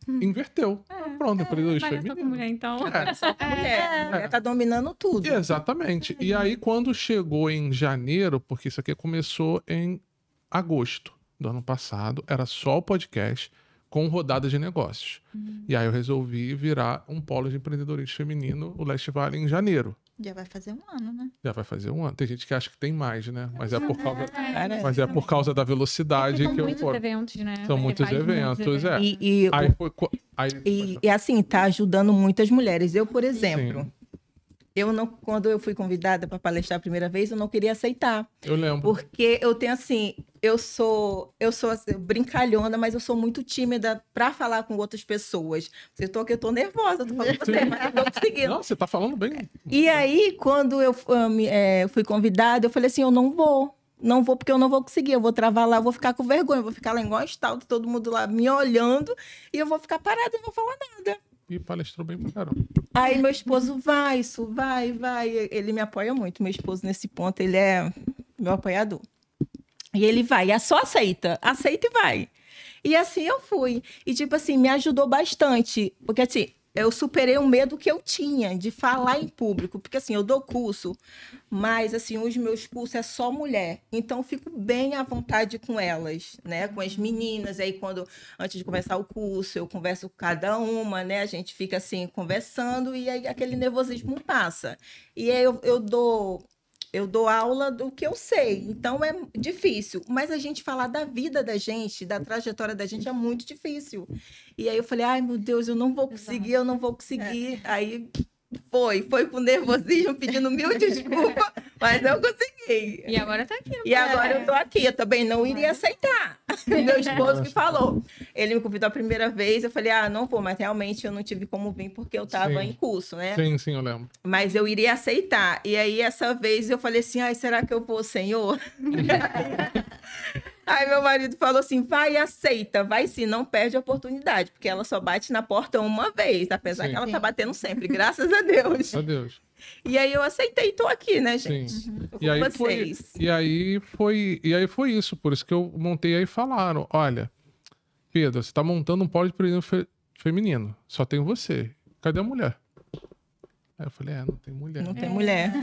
Inverteu. Pronto, empreendedores Vai só com femininos. mulher, então. Só com mulher. A mulher tá dominando tudo. Exatamente. E aí, quando chegou em janeiro, porque isso aqui começou em agosto do ano passado, era só o podcast com rodada de negócios. E aí eu resolvi virar um polo de empreendedorismo feminino, o Leste Vale, em janeiro. Já vai fazer um ano, né? Já vai fazer um ano. Tem gente que acha que tem mais, né? Mas é por causa, Parece. mas é por causa da velocidade São que eu muitos eventos, né? São Você muitos faz eventos, é. E, Aí foi. e assim, tá ajudando muitas mulheres. Eu, por exemplo, eu não, quando eu fui convidada para palestrar a primeira vez, eu não queria aceitar. Eu lembro. Porque eu tenho assim, eu sou assim, brincalhona, mas eu sou muito tímida para falar com outras pessoas. Você tô aqui, eu tô nervosa, tô falando com você, mas eu tô conseguindo. Não, você tá falando bem. E aí, quando eu fui convidada, eu falei assim, eu não vou. Não vou porque eu não vou conseguir, eu vou travar lá, eu vou ficar com vergonha, eu vou ficar lá igual estalto, todo mundo lá me olhando, e eu vou ficar parada, não vou falar nada. E palestrou bem pra caramba. Aí meu esposo vai, ele me apoia muito, meu esposo nesse ponto, ele é meu apoiador. E ele vai, só aceita e vai. E assim eu fui. E tipo assim, me ajudou bastante, porque assim, eu superei o medo que eu tinha de falar em público, porque assim, eu dou curso, mas assim, os meus cursos é só mulher, então eu fico bem à vontade com elas, né, com as meninas, aí antes de começar o curso, eu converso com cada uma, né, a gente fica assim, conversando, e aí aquele nervosismo passa. E aí eu dou aula do que eu sei, então é difícil. Mas a gente falar da vida da gente, da trajetória da gente, é muito difícil. E aí eu falei, ai meu Deus, eu não vou conseguir, eu não vou conseguir. Aí foi com nervosismo, pedindo mil desculpas, mas eu consegui. E agora tá aqui. E agora eu tô aqui, eu também não iria aceitar. Meu esposo que falou. Ele me convidou a primeira vez, eu falei, não vou, mas realmente eu não tive como vir porque eu tava Sim. em curso, né? Sim, eu lembro. Mas eu iria aceitar. E aí, essa vez, eu falei assim, ai, será que eu vou, Senhor? Aí meu marido falou assim, vai e aceita, vai sim, não perde a oportunidade, porque ela só bate na porta uma vez, apesar Sim. que ela tá batendo sempre, graças a Deus. Adeus. E aí eu aceitei e tô aqui, né, gente? Sim. Tô E com aí, vocês. e aí foi isso, por isso que eu montei aí e falaram, olha, Pedro, você tá montando um polo de empreendedorismo feminino, só tem você, cadê a mulher? Aí eu falei, não tem mulher. Não tem mulher.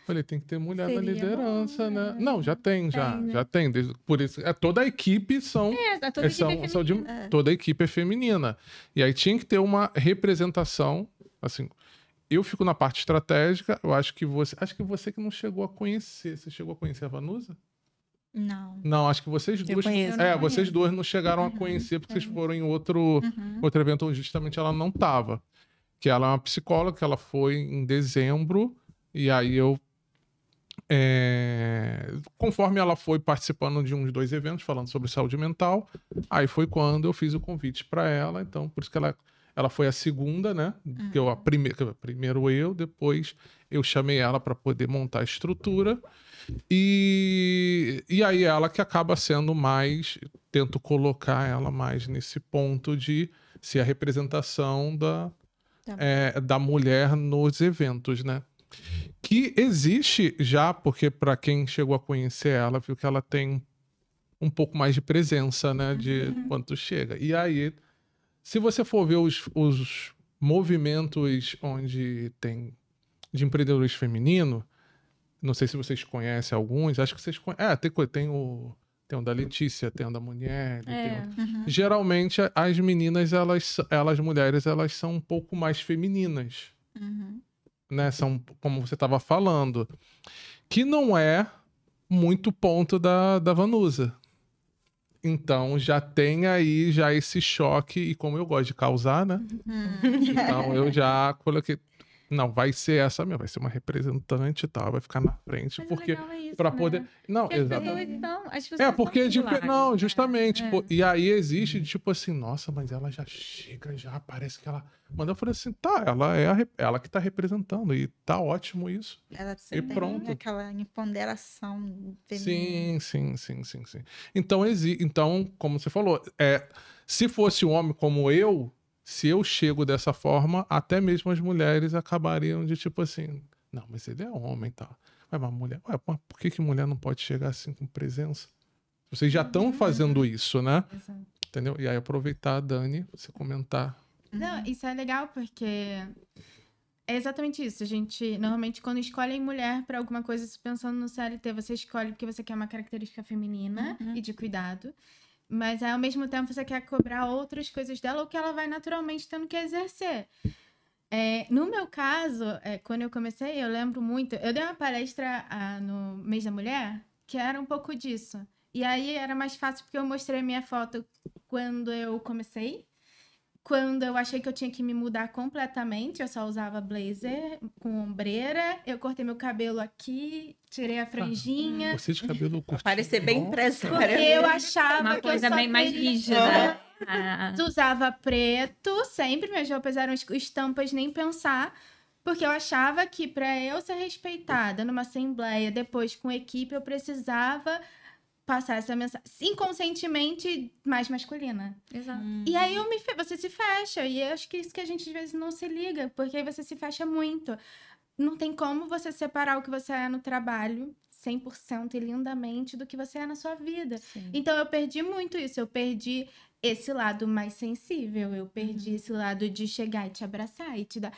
Falei, tem que ter mulher na Seria liderança, bom, né? né? Não, já tem. Já tem. Por isso, toda a equipe são... Toda equipe são de, feminina. toda a equipe é feminina. E aí tinha que ter uma representação, assim... Eu fico na parte estratégica, eu acho que você que não chegou a conhecer. Você chegou a conhecer a Vanusa? Não. Não, acho que vocês duas... conheço. Eu não vocês conheço. duas não chegaram a conhecer, porque vocês foram em outro evento onde justamente ela não estava. Que ela é uma psicóloga, que ela foi em dezembro, e aí eu... conforme ela foi participando de uns 2 eventos falando sobre saúde mental, aí foi quando eu fiz o convite para ela, então por isso que ela foi a segunda, né? Que primeiro eu, depois eu chamei ela para poder montar a estrutura e aí ela que acaba sendo mais, tento colocar ela mais nesse ponto de ser a representação da mulher nos eventos, né? Que existe já, porque para quem chegou a conhecer ela, viu que ela tem um pouco mais de presença, né? De quanto chega. E aí, se você for ver os movimentos onde tem de empreendedorismo feminino, não sei se vocês conhecem alguns, acho que vocês conhecem. Tem o da Letícia, tem o da Munier. Geralmente, as meninas, elas mulheres, elas são um pouco mais femininas. Né, são, como você estava falando, que não é muito ponto da Vanusa. Então já tem aí já esse choque, e como eu gosto de causar, né? Então eu já coloquei, não, vai ser essa mesmo, vai ser uma representante e tal, vai ficar na frente, Mas porque legal é isso, para né? poder, não, Porque exatamente. as pessoas Porque são singulares, não, né? justamente, e aí existe tipo assim, nossa, mas ela já chega, já parece que ela, mas eu falei assim, tá, ela que tá representando e tá ótimo isso. Ela E tem pronto. aquela empoderação feminina. Sim. Então, como você falou, se fosse um homem como eu, se eu chego dessa forma, até mesmo as mulheres acabariam de tipo assim, não, mas ele é homem e tal. Mas mulher, mas por que mulher não pode chegar assim com presença? Vocês já estão fazendo isso, né? Exato. Entendeu? E aí aproveitar, Dani, você comentar. Não, isso é legal porque é exatamente isso. A gente, normalmente, quando escolhe mulher pra alguma coisa, pensando no CLT, você escolhe porque você quer uma característica feminina e de cuidado. Mas, ao mesmo tempo, você quer cobrar outras coisas dela ou que ela vai naturalmente tendo que exercer. No meu caso, quando eu comecei, eu lembro muito... Eu dei uma palestra no Mês da Mulher, que era um pouco disso. E aí, era mais fácil porque eu mostrei minha foto quando eu comecei. Quando eu achei que eu tinha que me mudar completamente, eu só usava blazer com ombreira, eu cortei meu cabelo aqui, tirei a franjinha. Você de cabelo curtinho. Parecer bem empresária. Porque eu achava Uma que coisa eu só bem mais queria... rígida. Usava preto, sempre minhas roupas eram estampas, nem pensar. Porque eu achava que pra eu ser respeitada numa assembleia, depois com equipe, eu precisava passar essa mensagem inconscientemente mais masculina. Exato. E aí você se fecha. E eu acho que isso que a gente às vezes não se liga, porque aí você se fecha muito. Não tem como você separar o que você é no trabalho 100% e lindamente do que você é na sua vida. Sim. Então eu perdi muito isso. Eu perdi esse lado mais sensível. Eu perdi esse lado de chegar e te abraçar e te dar...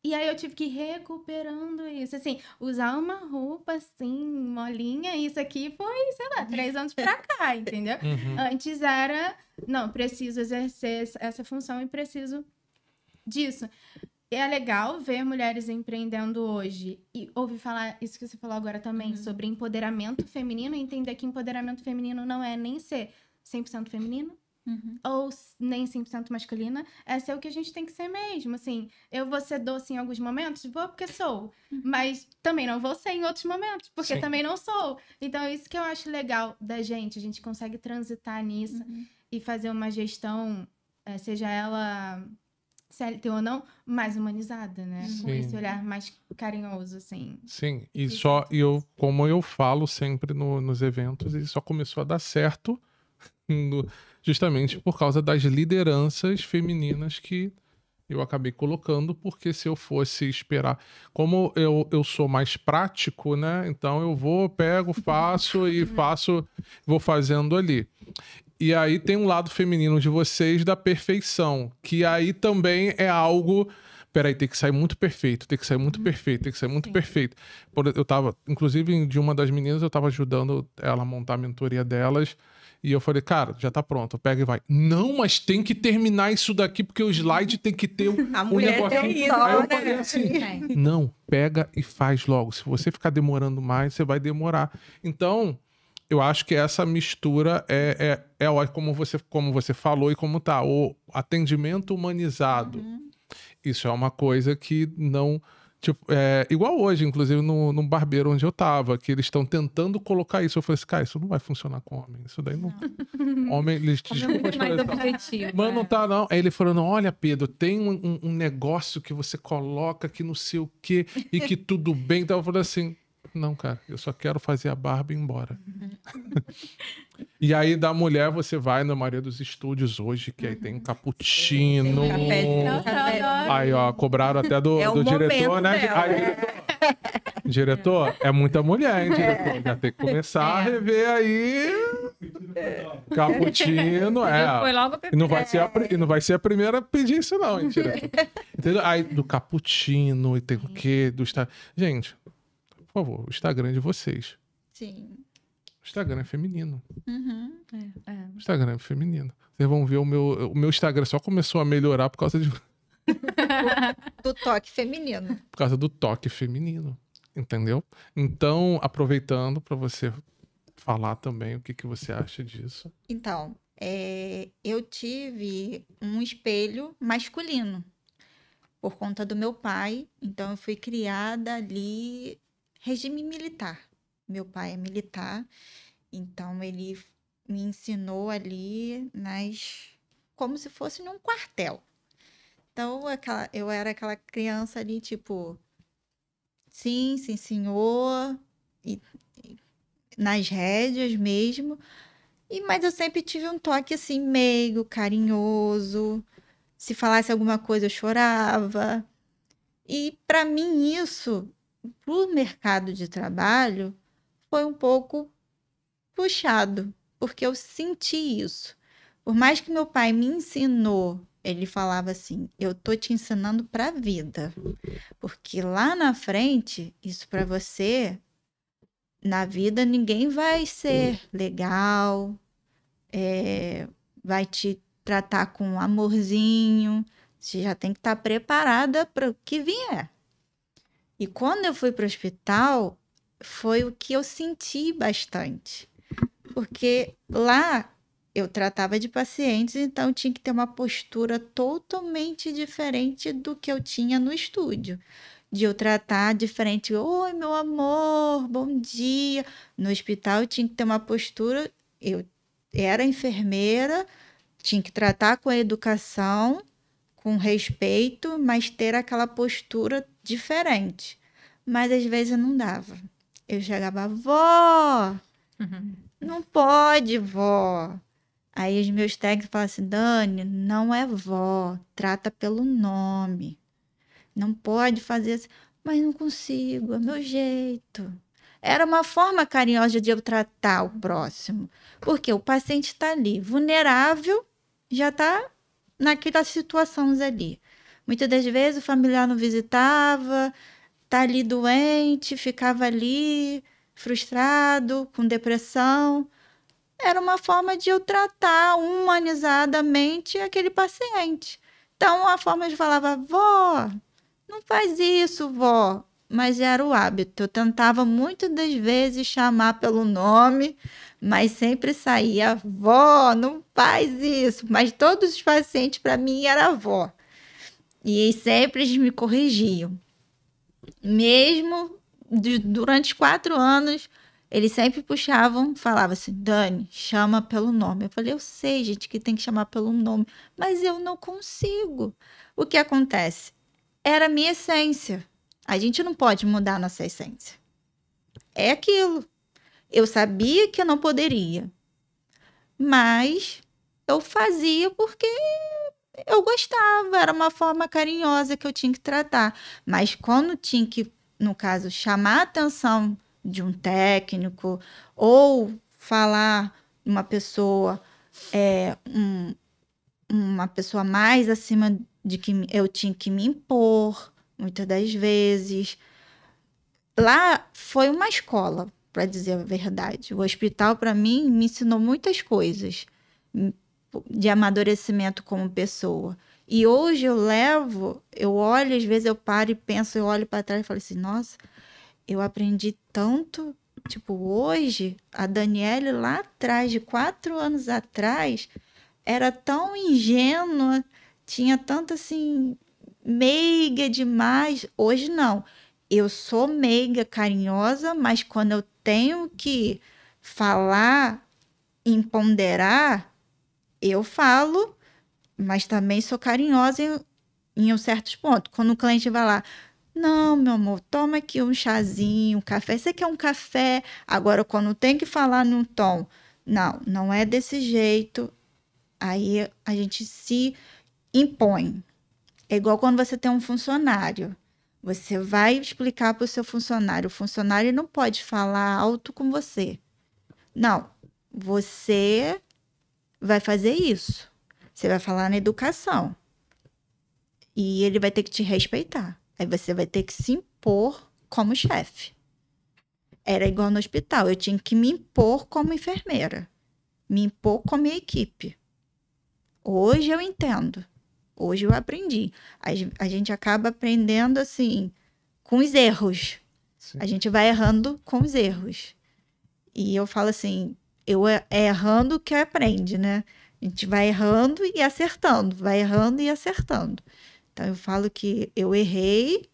E aí eu tive que ir recuperando isso. Assim, usar uma roupa assim, molinha, isso aqui foi, sei lá, 3 anos pra cá, entendeu? Antes era, não, preciso exercer essa função e preciso disso. É legal ver mulheres empreendendo hoje e ouvir falar isso que você falou agora também, sobre empoderamento feminino, e entender que empoderamento feminino não é nem ser 100% feminino, ou nem 100% masculina, é ser o que a gente tem que ser mesmo, assim, eu vou ser doce em alguns momentos, vou porque sou, mas também não vou ser em outros momentos, porque também não sou, então isso que eu acho legal da gente, a gente consegue transitar nisso e fazer uma gestão, seja ela CLT ou não, mais humanizada, né, com esse olhar mais carinhoso, assim. Sim, como eu falo sempre nos eventos, ele só começou a dar certo justamente por causa das lideranças femininas que eu acabei colocando, porque se eu fosse esperar... Como eu sou mais prático, né? Então eu pego, faço e vou fazendo ali. E aí tem um lado feminino de vocês da perfeição, que aí também é algo... Peraí, tem que sair muito perfeito, tem que sair muito perfeito, tem que sair muito perfeito. Eu tava, inclusive, de uma das meninas, eu tava ajudando ela a montar a mentoria delas. E eu falei, cara, já tá pronto, pega e vai. Não, mas tem que terminar isso daqui, porque o slide tem que ter um negocinho. Tem isso, Aí eu né? falei assim, não, pega e faz logo. Se você ficar demorando mais, você vai demorar. Então, eu acho que essa mistura é como você falou e como tá. O atendimento humanizado. Isso é uma coisa que não... Tipo, igual hoje, inclusive, no barbeiro onde eu tava, que eles estão tentando colocar isso. Eu falei assim, cara, isso não vai funcionar com homem. Isso daí não... Homem, eles... Desculpa, Muito mais objetivo. mas não tá, não. Aí ele falando, olha, Pedro, tem um negócio que você coloca que não sei o quê e que tudo bem. Então eu falei assim, não, cara, eu só quero fazer a barba e ir embora. E aí, da mulher, você vai na maioria dos estúdios hoje, que aí tem cappuccino. Aí, ó, cobraram até do diretor, né? Aí, diretor, é muita mulher, hein, diretor? Já tem que começar a rever aí. Cappuccino, Foi logo E não vai ser a primeira a pedir isso, não, hein, diretor? Entendeu? Aí, do cappuccino, e tem o quê? Do Instagram. Gente, por favor, o Instagram é de vocês. Sim. O Instagram é feminino. É. O Instagram é feminino. Vocês vão ver o meu Instagram só começou a melhorar por causa Do toque feminino. por causa do toque feminino. Entendeu? Então, aproveitando para você falar também o que você acha disso. Então, eu tive um espelho masculino por conta do meu pai. Então, eu fui criada ali, regime militar. Meu pai é militar, então ele me ensinou ali como se fosse num quartel. Então, eu era aquela criança ali, tipo, sim, senhor, e nas rédeas mesmo. Mas eu sempre tive um toque assim, meigo, carinhoso, Se falasse alguma coisa, eu chorava. E para mim isso, pro mercado de trabalho, foi um pouco puxado, porque eu senti isso. Por mais que meu pai me ensinou, ele falava assim: eu tô te ensinando para a vida, porque lá na frente, isso para você, na vida, ninguém vai ser legal, vai te tratar com amorzinho, você já tem que estar preparada para o que vier. E quando eu fui para o hospital, foi o que eu senti bastante. Porque lá eu tratava de pacientes, então tinha que ter uma postura totalmente diferente do que eu tinha no estúdio. De eu tratar diferente. Oi, meu amor, bom dia. No hospital eu tinha que ter uma postura. Eu era enfermeira, tinha que tratar com educação, com respeito, mas ter aquela postura diferente. Mas às vezes não dava. Eu chegava, vó, não pode, vó. Aí os meus técnicos falavam assim, Dani, não é vó, trata pelo nome. Não pode fazer assim, mas não consigo, é meu jeito. Era uma forma carinhosa de eu tratar o próximo. Porque o paciente está ali, vulnerável, já está naquelas situações ali. Muitas das vezes o familiar não visitava, tá ali doente, ficava ali frustrado, com depressão. Era uma forma de eu tratar humanizadamente aquele paciente. Então, a forma de falava, vó, não faz isso, vó. Mas era o hábito. Eu tentava muitas das vezes chamar pelo nome, mas sempre saía, vó, não faz isso. Mas todos os pacientes, para mim, era vó. E sempre eles me corrigiam. Mesmo durante 4 anos, eles sempre puxavam, falavam assim, Dani, chama pelo nome. Eu falei, eu sei, gente, que tem que chamar pelo nome, mas eu não consigo. O que acontece? Era a minha essência. A gente não pode mudar a nossa essência. É aquilo. Eu sabia que eu não poderia, mas eu fazia porque eu gostava, era uma forma carinhosa que eu tinha que tratar. Mas quando tinha que, no caso, chamar a atenção de um técnico ou falar uma pessoa, uma pessoa mais acima de que eu tinha que me impor, muitas das vezes. Lá foi uma escola, para dizer a verdade. O hospital, para mim, me ensinou muitas coisas de amadurecimento como pessoa. E hoje eu olho, às vezes eu paro e penso, eu olho para trás e falo assim, nossa, eu aprendi tanto. Tipo, hoje, a Daniele lá atrás, de 4 anos atrás, era tão ingênua, tinha tanto assim, meiga demais. Hoje não. Eu sou meiga, carinhosa, mas quando eu tenho que falar, empoderar, eu falo, mas também sou carinhosa em um certos pontos. Quando o cliente vai lá, não, meu amor, toma aqui um chazinho, um café. Você quer um café? Agora, quando tem que falar num tom, não é desse jeito. Aí a gente se impõe. É igual quando você tem um funcionário. Você vai explicar para o seu funcionário. O funcionário não pode falar alto com você. Não, você vai fazer isso. Você vai falar na educação. E ele vai ter que te respeitar. Aí você vai ter que se impor como chefe. Era igual no hospital. Eu tinha que me impor como enfermeira. Me impor com a minha equipe. Hoje eu entendo. Hoje eu aprendi. A gente acaba aprendendo assim, com os erros. Sim. A gente vai errando com os erros. E eu falo assim, é errando que aprende, né? A gente vai errando e acertando, vai errando e acertando. Então eu falo que eu errei,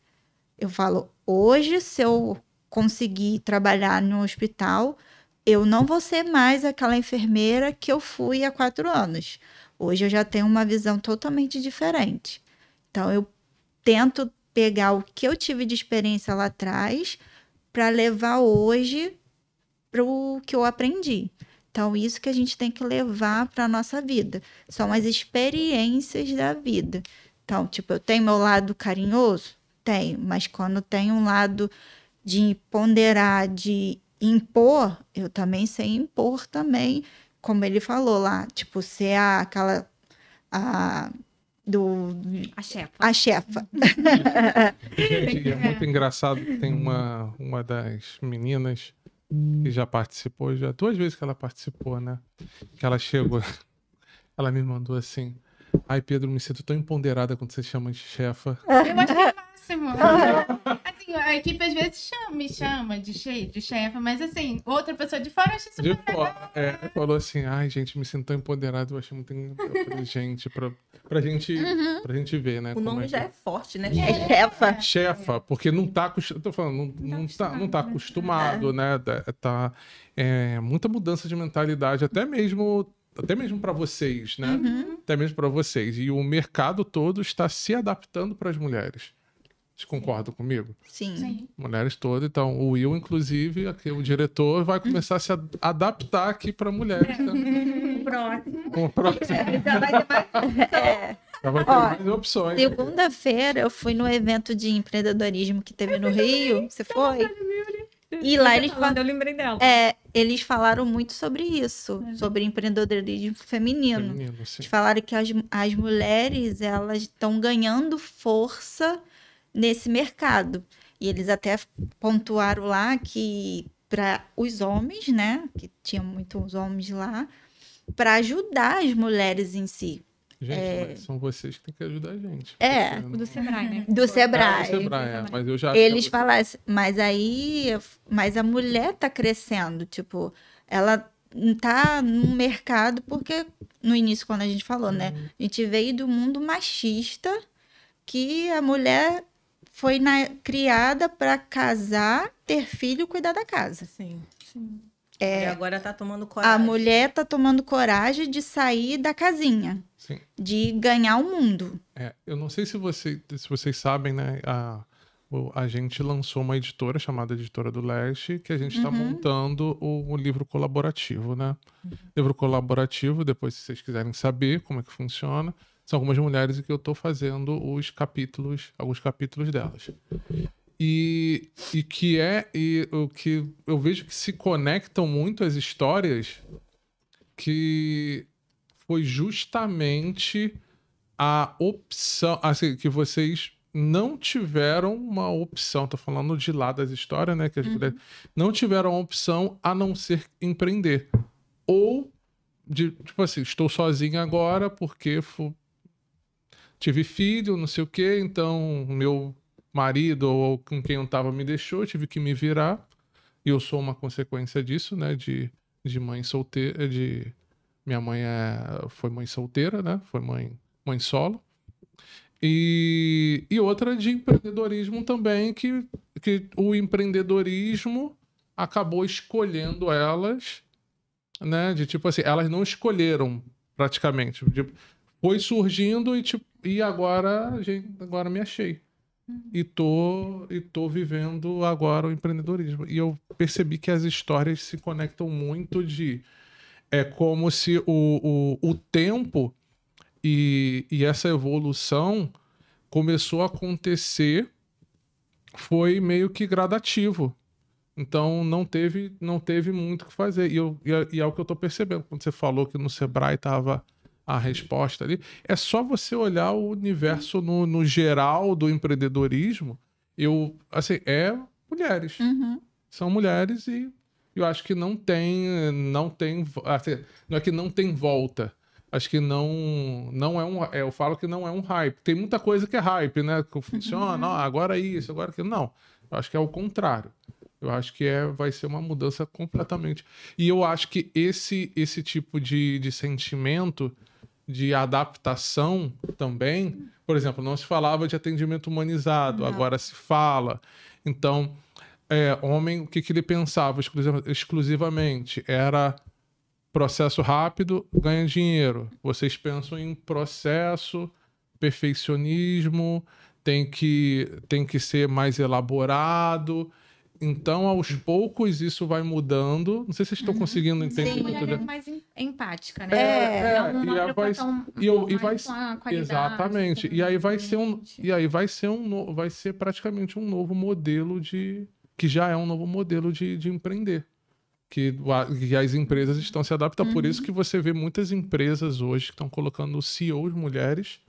eu falo, hoje se eu conseguir trabalhar no hospital, eu não vou ser mais aquela enfermeira que eu fui há 4 anos. Hoje eu já tenho uma visão totalmente diferente. Então, eu tento pegar o que eu tive de experiência lá atrás para levar hoje para o que eu aprendi. Então, isso que a gente tem que levar para a nossa vida. São as experiências da vida. Então, tipo, eu tenho meu lado carinhoso? Tenho. Mas quando tem um lado de ponderar, de impor, eu também sei impor também, como ele falou lá, tipo, ser aquela A chefa. a chefa. Gente, é muito engraçado que tem uma das meninas que já participou, já 2 vezes que ela participou, né? Que ela chegou, ela me mandou assim: ai, Pedro, me sinto tão empoderada quando você chama de chefa. Eu achei o máximo. Assim, a equipe às vezes me chama de chefa, mas assim, outra pessoa de fora acha De super fora, falou assim: ai, gente, me sinto tão empoderado. Eu achei muito inteligente pra gente ver, né? O como nome que- já é forte, né? É chefa. Chefa, porque não tá acostumado. Tô falando, não tá acostumado, né? Tá muita mudança de mentalidade, até mesmo para vocês, né? Até mesmo para vocês. E o mercado todo está se adaptando para as mulheres. Vocês concordam comigo? Sim. Sim. Mulheres todas. Então, o Will, inclusive, aqui, o diretor, vai começar a se adaptar aqui para mulheres. Tá? Próximo. Com o próximo. Já vai ter mais. Já vai ter Ó, mais opções. Segunda-feira eu fui no evento de empreendedorismo que teve no Rio. Você foi? E lá Eu lembrei dela. eles falaram muito sobre isso, sobre empreendedorismo feminino. Feminino, sim. Eles falaram que as mulheres, elas estão ganhando força nesse mercado. E eles até pontuaram lá que para os homens, né, que tinha muitos homens lá, para ajudar as mulheres em si. Gente, mas são vocês que têm que ajudar a gente. É. Porque O não- do Sebrae, né? Do Sebrae. Sebrae, mas eu já acho Eles que falaram assim, mas a mulher tá crescendo, tipo, ela tá no mercado porque no início quando a gente falou, né, a gente veio do mundo machista que a mulher foi criada para casar, ter filho e cuidar da casa. Sim. Sim. E agora tá tomando coragem. A mulher tá tomando coragem de sair da casinha, sim. de ganhar o mundo. Eu não sei se vocês sabem, né? A gente lançou uma editora chamada Editora do Leste, que a gente está montando o livro colaborativo, né? Livro colaborativo, depois, se vocês quiserem saber como é que funciona, são algumas mulheres que eu estou fazendo alguns capítulos delas. E o que eu vejo que se conectam muito as histórias, que foi justamente a opção, assim, que vocês não tiveram uma opção, tô falando de lá das histórias, né, que as mulheres não tiveram a opção a não ser empreender. Ou, tipo assim, estou sozinha agora porque tive filho, não sei o quê, então meu marido ou com quem eu tava me deixou, eu tive que me virar. E eu sou uma consequência disso, né, de mãe solteira, minha mãe foi mãe solteira, né, foi mãe solo. E outra de empreendedorismo também, que o empreendedorismo acabou escolhendo elas, né? De tipo assim, elas não escolheram praticamente. Foi surgindo e agora me achei. E tô vivendo agora o empreendedorismo. E eu percebi que as histórias se conectam muito é como se o tempo e essa evolução começou a acontecer, foi meio que gradativo. Então não teve muito o que fazer. E é o que eu tô percebendo. Quando você falou que no Sebrae tava a resposta ali, é só você olhar o universo no geral do empreendedorismo. Mulheres. São mulheres e eu acho que não tem assim, não é que não tem volta. Acho que não é eu falo que não é um hype. Tem muita coisa que é hype, né? Que funciona, agora isso, agora aquilo. Não, eu acho que é o contrário. Eu acho que vai ser uma mudança completamente. E eu acho que esse tipo de sentimento de adaptação também, por exemplo, não se falava de atendimento humanizado, agora se fala. Então, homem, o que ele pensava exclusivamente? Era processo rápido, ganha dinheiro. Vocês pensam em processo, perfeccionismo, tem que ser mais elaborado. Então, aos poucos, isso vai mudando. Não sei se vocês estão conseguindo entender. Sim. Mulher Entendeu? mais empática, É, né? é, Uma e aí vai- preocupação e vai- mais com a qualidade, Exatamente. com E aí o vai ser ambiente. vai ser praticamente um novo modelo que já é um novo modelo de empreender. Que as empresas estão se adaptando. Por isso que você vê muitas empresas hoje que estão colocando CEOs mulheres,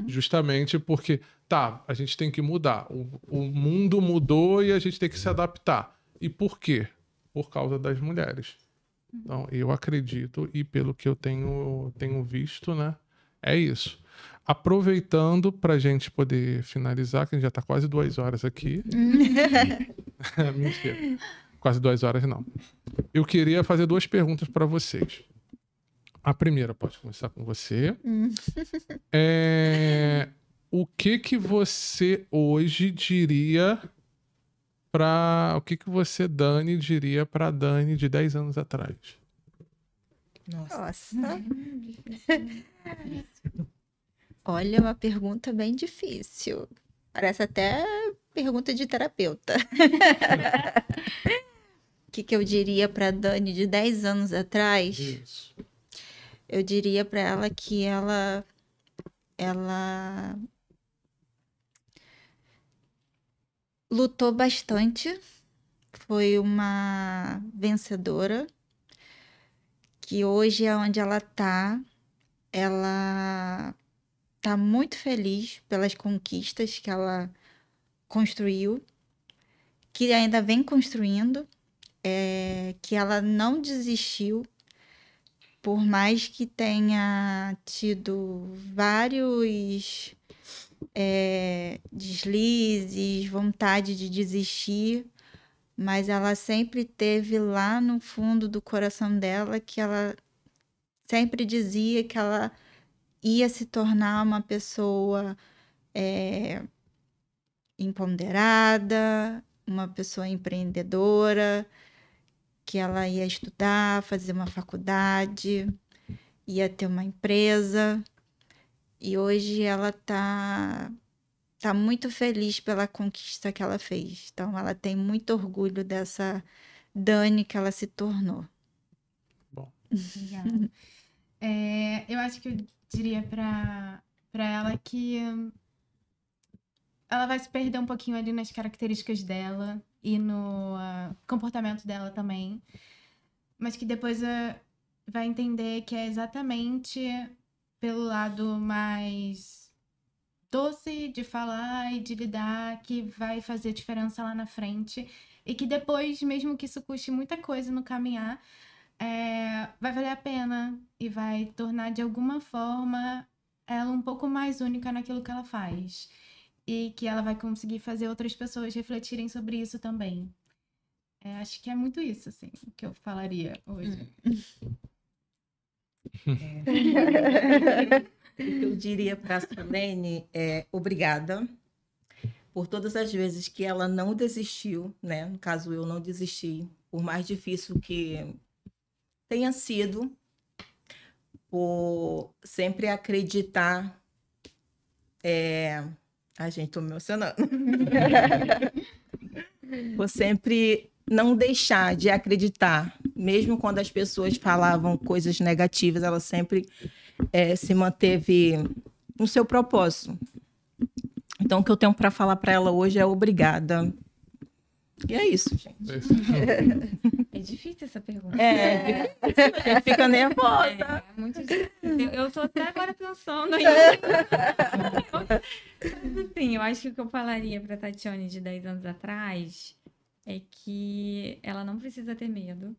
justamente porque, a gente tem que mudar. O mundo mudou e a gente tem que se adaptar. E por quê? Por causa das mulheres. Então, eu acredito, e pelo que eu tenho visto, né? É isso. Aproveitando para a gente poder finalizar, que a gente já está quase 2 horas aqui. Mentira. Quase 2 horas, não. Eu queria fazer 2 perguntas para vocês. A primeira, pode começar com você. O que você hoje diria para... O que você, Dani, diria para Dani de 10 anos atrás? Nossa. Olha, uma pergunta bem difícil. Parece até pergunta de terapeuta. O que eu diria para Dani de 10 anos atrás? Isso. Eu diria para ela que ela lutou bastante, foi uma vencedora, que hoje é onde ela tá muito feliz pelas conquistas que ela construiu, que ainda vem construindo, que ela não desistiu, por mais que tenha tido vários deslizes, vontade de desistir, mas ela sempre teve lá no fundo do coração dela que ela sempre dizia que ela ia se tornar uma pessoa empoderada, uma pessoa empreendedora, que ela ia estudar, fazer uma faculdade, ia ter uma empresa. E hoje ela tá muito feliz pela conquista que ela fez. Então, ela tem muito orgulho dessa Dani que ela se tornou. Bom. Obrigada. Eu acho que eu diria pra ela que ela vai se perder um pouquinho ali nas características dela e no comportamento dela também. Mas que depois vai entender que é exatamente pelo lado mais doce de falar e de lidar que vai fazer diferença lá na frente. E que depois, mesmo que isso custe muita coisa no caminhar, vai valer a pena e vai tornar de alguma forma ela um pouco mais única naquilo que ela faz. E que ela vai conseguir fazer outras pessoas refletirem sobre isso também. Acho que é muito isso, assim, que eu falaria hoje. O que eu diria para a Solene é obrigada por todas as vezes que ela não desistiu, né? No caso, eu não desisti, por mais difícil que tenha sido, por sempre acreditar. Ai, gente, tô me emocionando. Por sempre não deixar de acreditar, mesmo quando as pessoas falavam coisas negativas, ela sempre se manteve no seu propósito. Então, o que eu tenho para falar para ela hoje é obrigada. E é isso, gente. É difícil essa pergunta. A gente fica nervosa. É muito difícil. Eu tô até agora pensando aí. Mas, assim, eu acho que o que eu falaria para Tatiane de 10 anos atrás é que ela não precisa ter medo,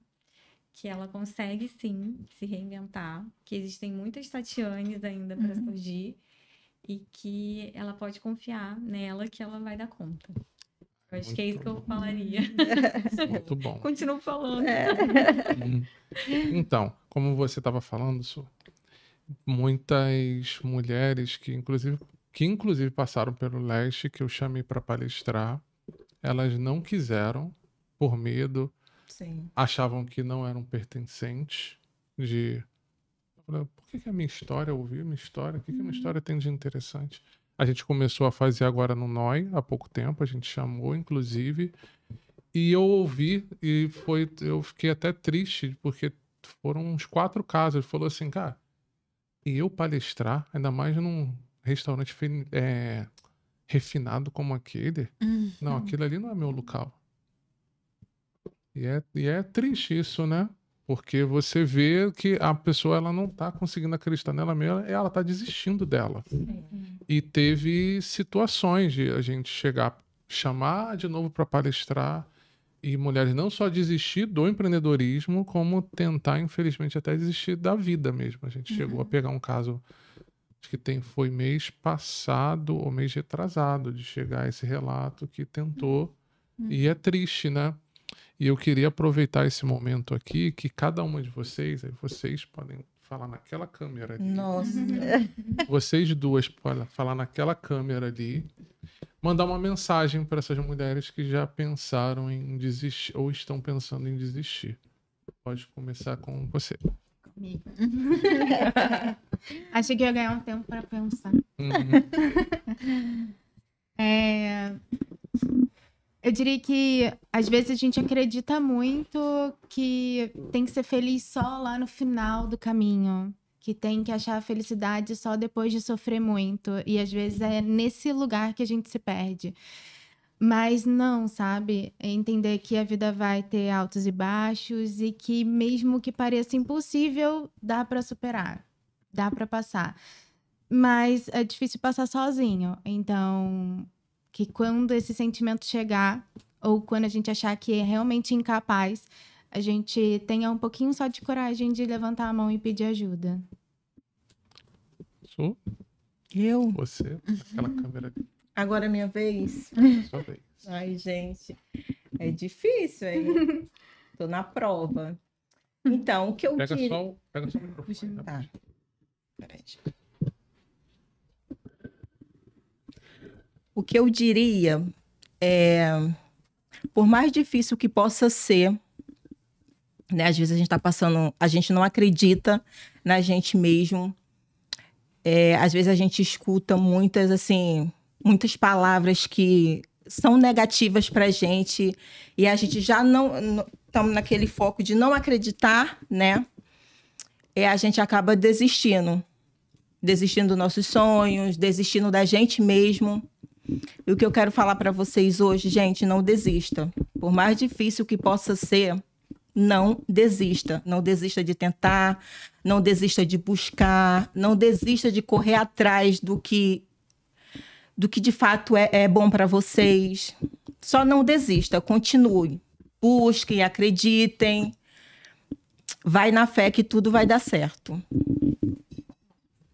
que ela consegue sim se reinventar, que existem muitas Tatianes ainda para surgir e que ela pode confiar nela que ela vai dar conta. Eu acho que é isso que eu falaria. Muito bom. Continuo falando. Então, como você estava falando, Su, muitas mulheres que inclusive passaram pelo leste, que eu chamei para palestrar, elas não quiseram, por medo, Sim. achavam que não eram pertencentes por que a minha história, ouvir a minha história, o que a minha história tem de interessante? A gente começou a fazer agora no NOI há pouco tempo, a gente chamou, inclusive, E eu ouvi e eu fiquei até triste, porque foram uns 4 casos. Ele falou assim, cara, e eu palestrar, ainda mais num restaurante refinado como aquele, não, aquilo ali não é meu local. E é triste isso, né? Porque você vê que a pessoa ela não tá conseguindo acreditar nela mesma, ela tá desistindo dela. E teve situações de a gente chamar de novo para palestrar e mulheres não só desistir do empreendedorismo, como tentar, infelizmente, até desistir da vida mesmo. A gente chegou a pegar um caso, acho que foi mês passado ou mês retrasado, de chegar a esse relato que tentou. E é triste, né? E eu queria aproveitar esse momento aqui, que cada uma de vocês, aí vocês podem falar naquela câmera ali. Nossa. Vocês duas podem falar naquela câmera ali. Mandar uma mensagem para essas mulheres que já pensaram em desistir ou estão pensando em desistir. Pode começar com você. Comigo. Achei que eu ia ganhar um tempo para pensar. Eu diria que às vezes a gente acredita muito que tem que ser feliz só lá no final do caminho, que tem que achar a felicidade só depois de sofrer muito, e às vezes é nesse lugar que a gente se perde. Mas não, sabe? É entender que a vida vai ter altos e baixos e que mesmo que pareça impossível, dá para superar, dá para passar. Mas é difícil passar sozinho, então que quando esse sentimento chegar, ou quando a gente achar que é realmente incapaz, a gente tenha um pouquinho só de coragem de levantar a mão e pedir ajuda. Su? Eu? Você? Aquela câmera ali. Agora é minha vez? Sua vez. Ai, gente, é difícil, hein? Tô na prova. Então, o que eu Pega diria... só o microfone. Tá. Peraí. O que eu diria é, por mais difícil que possa ser, né? Às vezes a gente tá passando, a gente não acredita na gente mesmo. Às vezes a gente escuta muitas palavras que são negativas pra gente e a gente já não estamos naquele foco de não acreditar, né? A gente acaba desistindo dos nossos sonhos, desistindo da gente mesmo. E o que eu quero falar para vocês hoje, gente, não desista. Por mais difícil que possa ser, não desista. Não desista de tentar, não desista de buscar, não desista de correr atrás do que de fato é bom para vocês. Só não desista, continue. Busquem, acreditem. Vai na fé que tudo vai dar certo.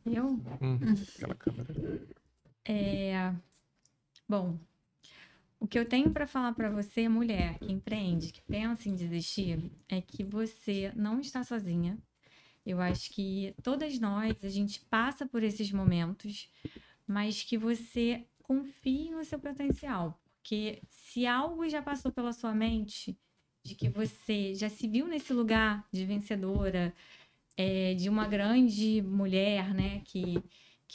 Eu? Aquela câmera. Bom, o que eu tenho para falar para você, mulher que empreende, que pensa em desistir, é que você não está sozinha. Eu acho que todas nós, a gente passa por esses momentos, mas que você confie no seu potencial. Porque se algo já passou pela sua mente, de que você já se viu nesse lugar de vencedora, de uma grande mulher, né, que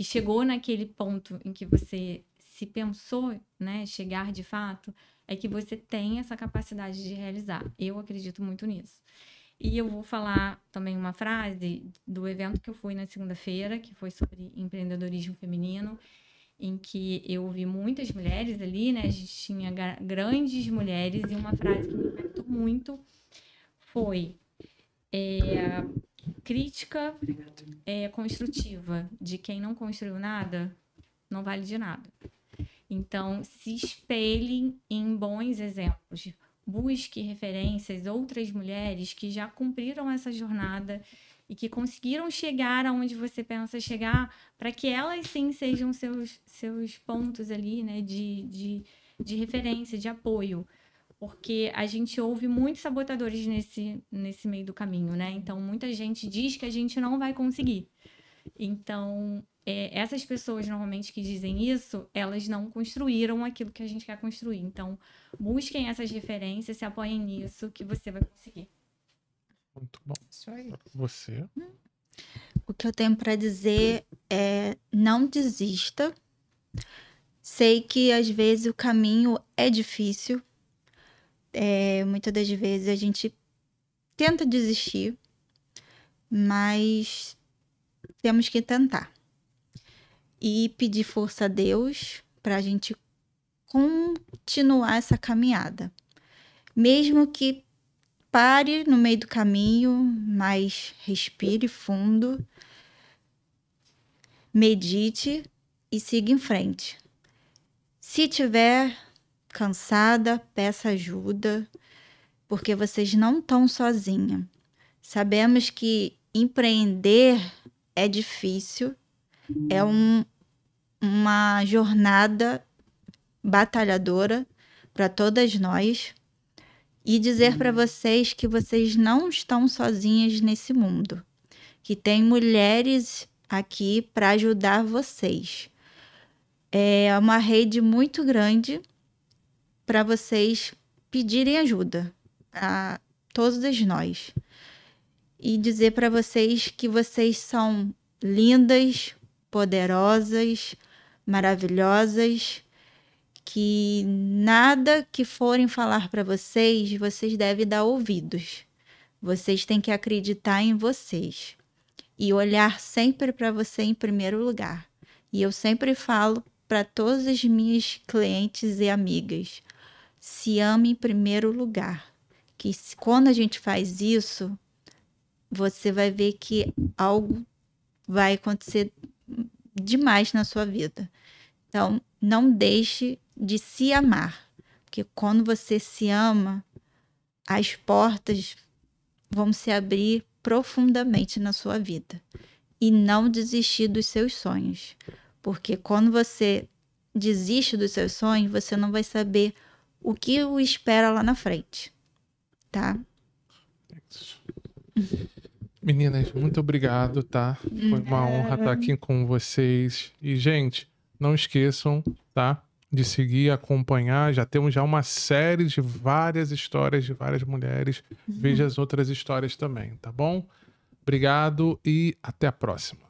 chegou naquele ponto em que você se pensou, né, chegar de fato, é que você tem essa capacidade de realizar. Eu acredito muito nisso. E eu vou falar também uma frase do evento que eu fui na segunda-feira, que foi sobre empreendedorismo feminino, em que eu ouvi muitas mulheres ali, né, a gente tinha grandes mulheres, e uma frase que me impactou muito foi crítica construtiva de quem não construiu nada não vale de nada. Então, se espelhem em bons exemplos. Busque referências, outras mulheres que já cumpriram essa jornada e que conseguiram chegar aonde você pensa chegar, para que elas sim sejam seus pontos ali, né, de referência, de apoio. Porque a gente ouve muitos sabotadores nesse meio do caminho, né? Então, muita gente diz que a gente não vai conseguir. Então, essas pessoas, normalmente, que dizem isso, elas não construíram aquilo que a gente quer construir. Então, busquem essas referências, se apoiem nisso, que você vai conseguir. Muito bom. Isso aí. Você? O que eu tenho para dizer é não desista. Sei que, às vezes, o caminho é difícil. Muitas das vezes a gente tenta desistir, mas temos que tentar. E pedir força a Deus para a gente continuar essa caminhada. Mesmo que pare no meio do caminho, mas respire fundo, medite e siga em frente. Se tiver cansada, peça ajuda, porque vocês não estão sozinhas. Sabemos que empreender é difícil, é uma jornada batalhadora para todas nós. E dizer para vocês que vocês não estão sozinhas nesse mundo, que tem mulheres aqui para ajudar vocês. É uma rede muito grande para vocês pedirem ajuda a todas nós. E dizer para vocês que vocês são lindas, poderosas, maravilhosas, que nada que forem falar para vocês, vocês devem dar ouvidos. Vocês têm que acreditar em vocês e olhar sempre para você em primeiro lugar. E eu sempre falo para todas as minhas clientes e amigas, se ame em primeiro lugar. Que quando a gente faz isso, você vai ver que algo vai acontecer demais na sua vida. Então, não deixe de se amar, porque quando você se ama, as portas vão se abrir profundamente na sua vida. E não desistir dos seus sonhos, porque quando você desiste dos seus sonhos, você não vai saber o que o espera lá na frente, tá? Meninas, muito obrigado, tá? Foi uma honra estar aqui com vocês. E, gente, não esqueçam, tá? De seguir, acompanhar. Já temos uma série de várias histórias de várias mulheres. Veja as outras histórias também, tá bom? Obrigado e até a próxima.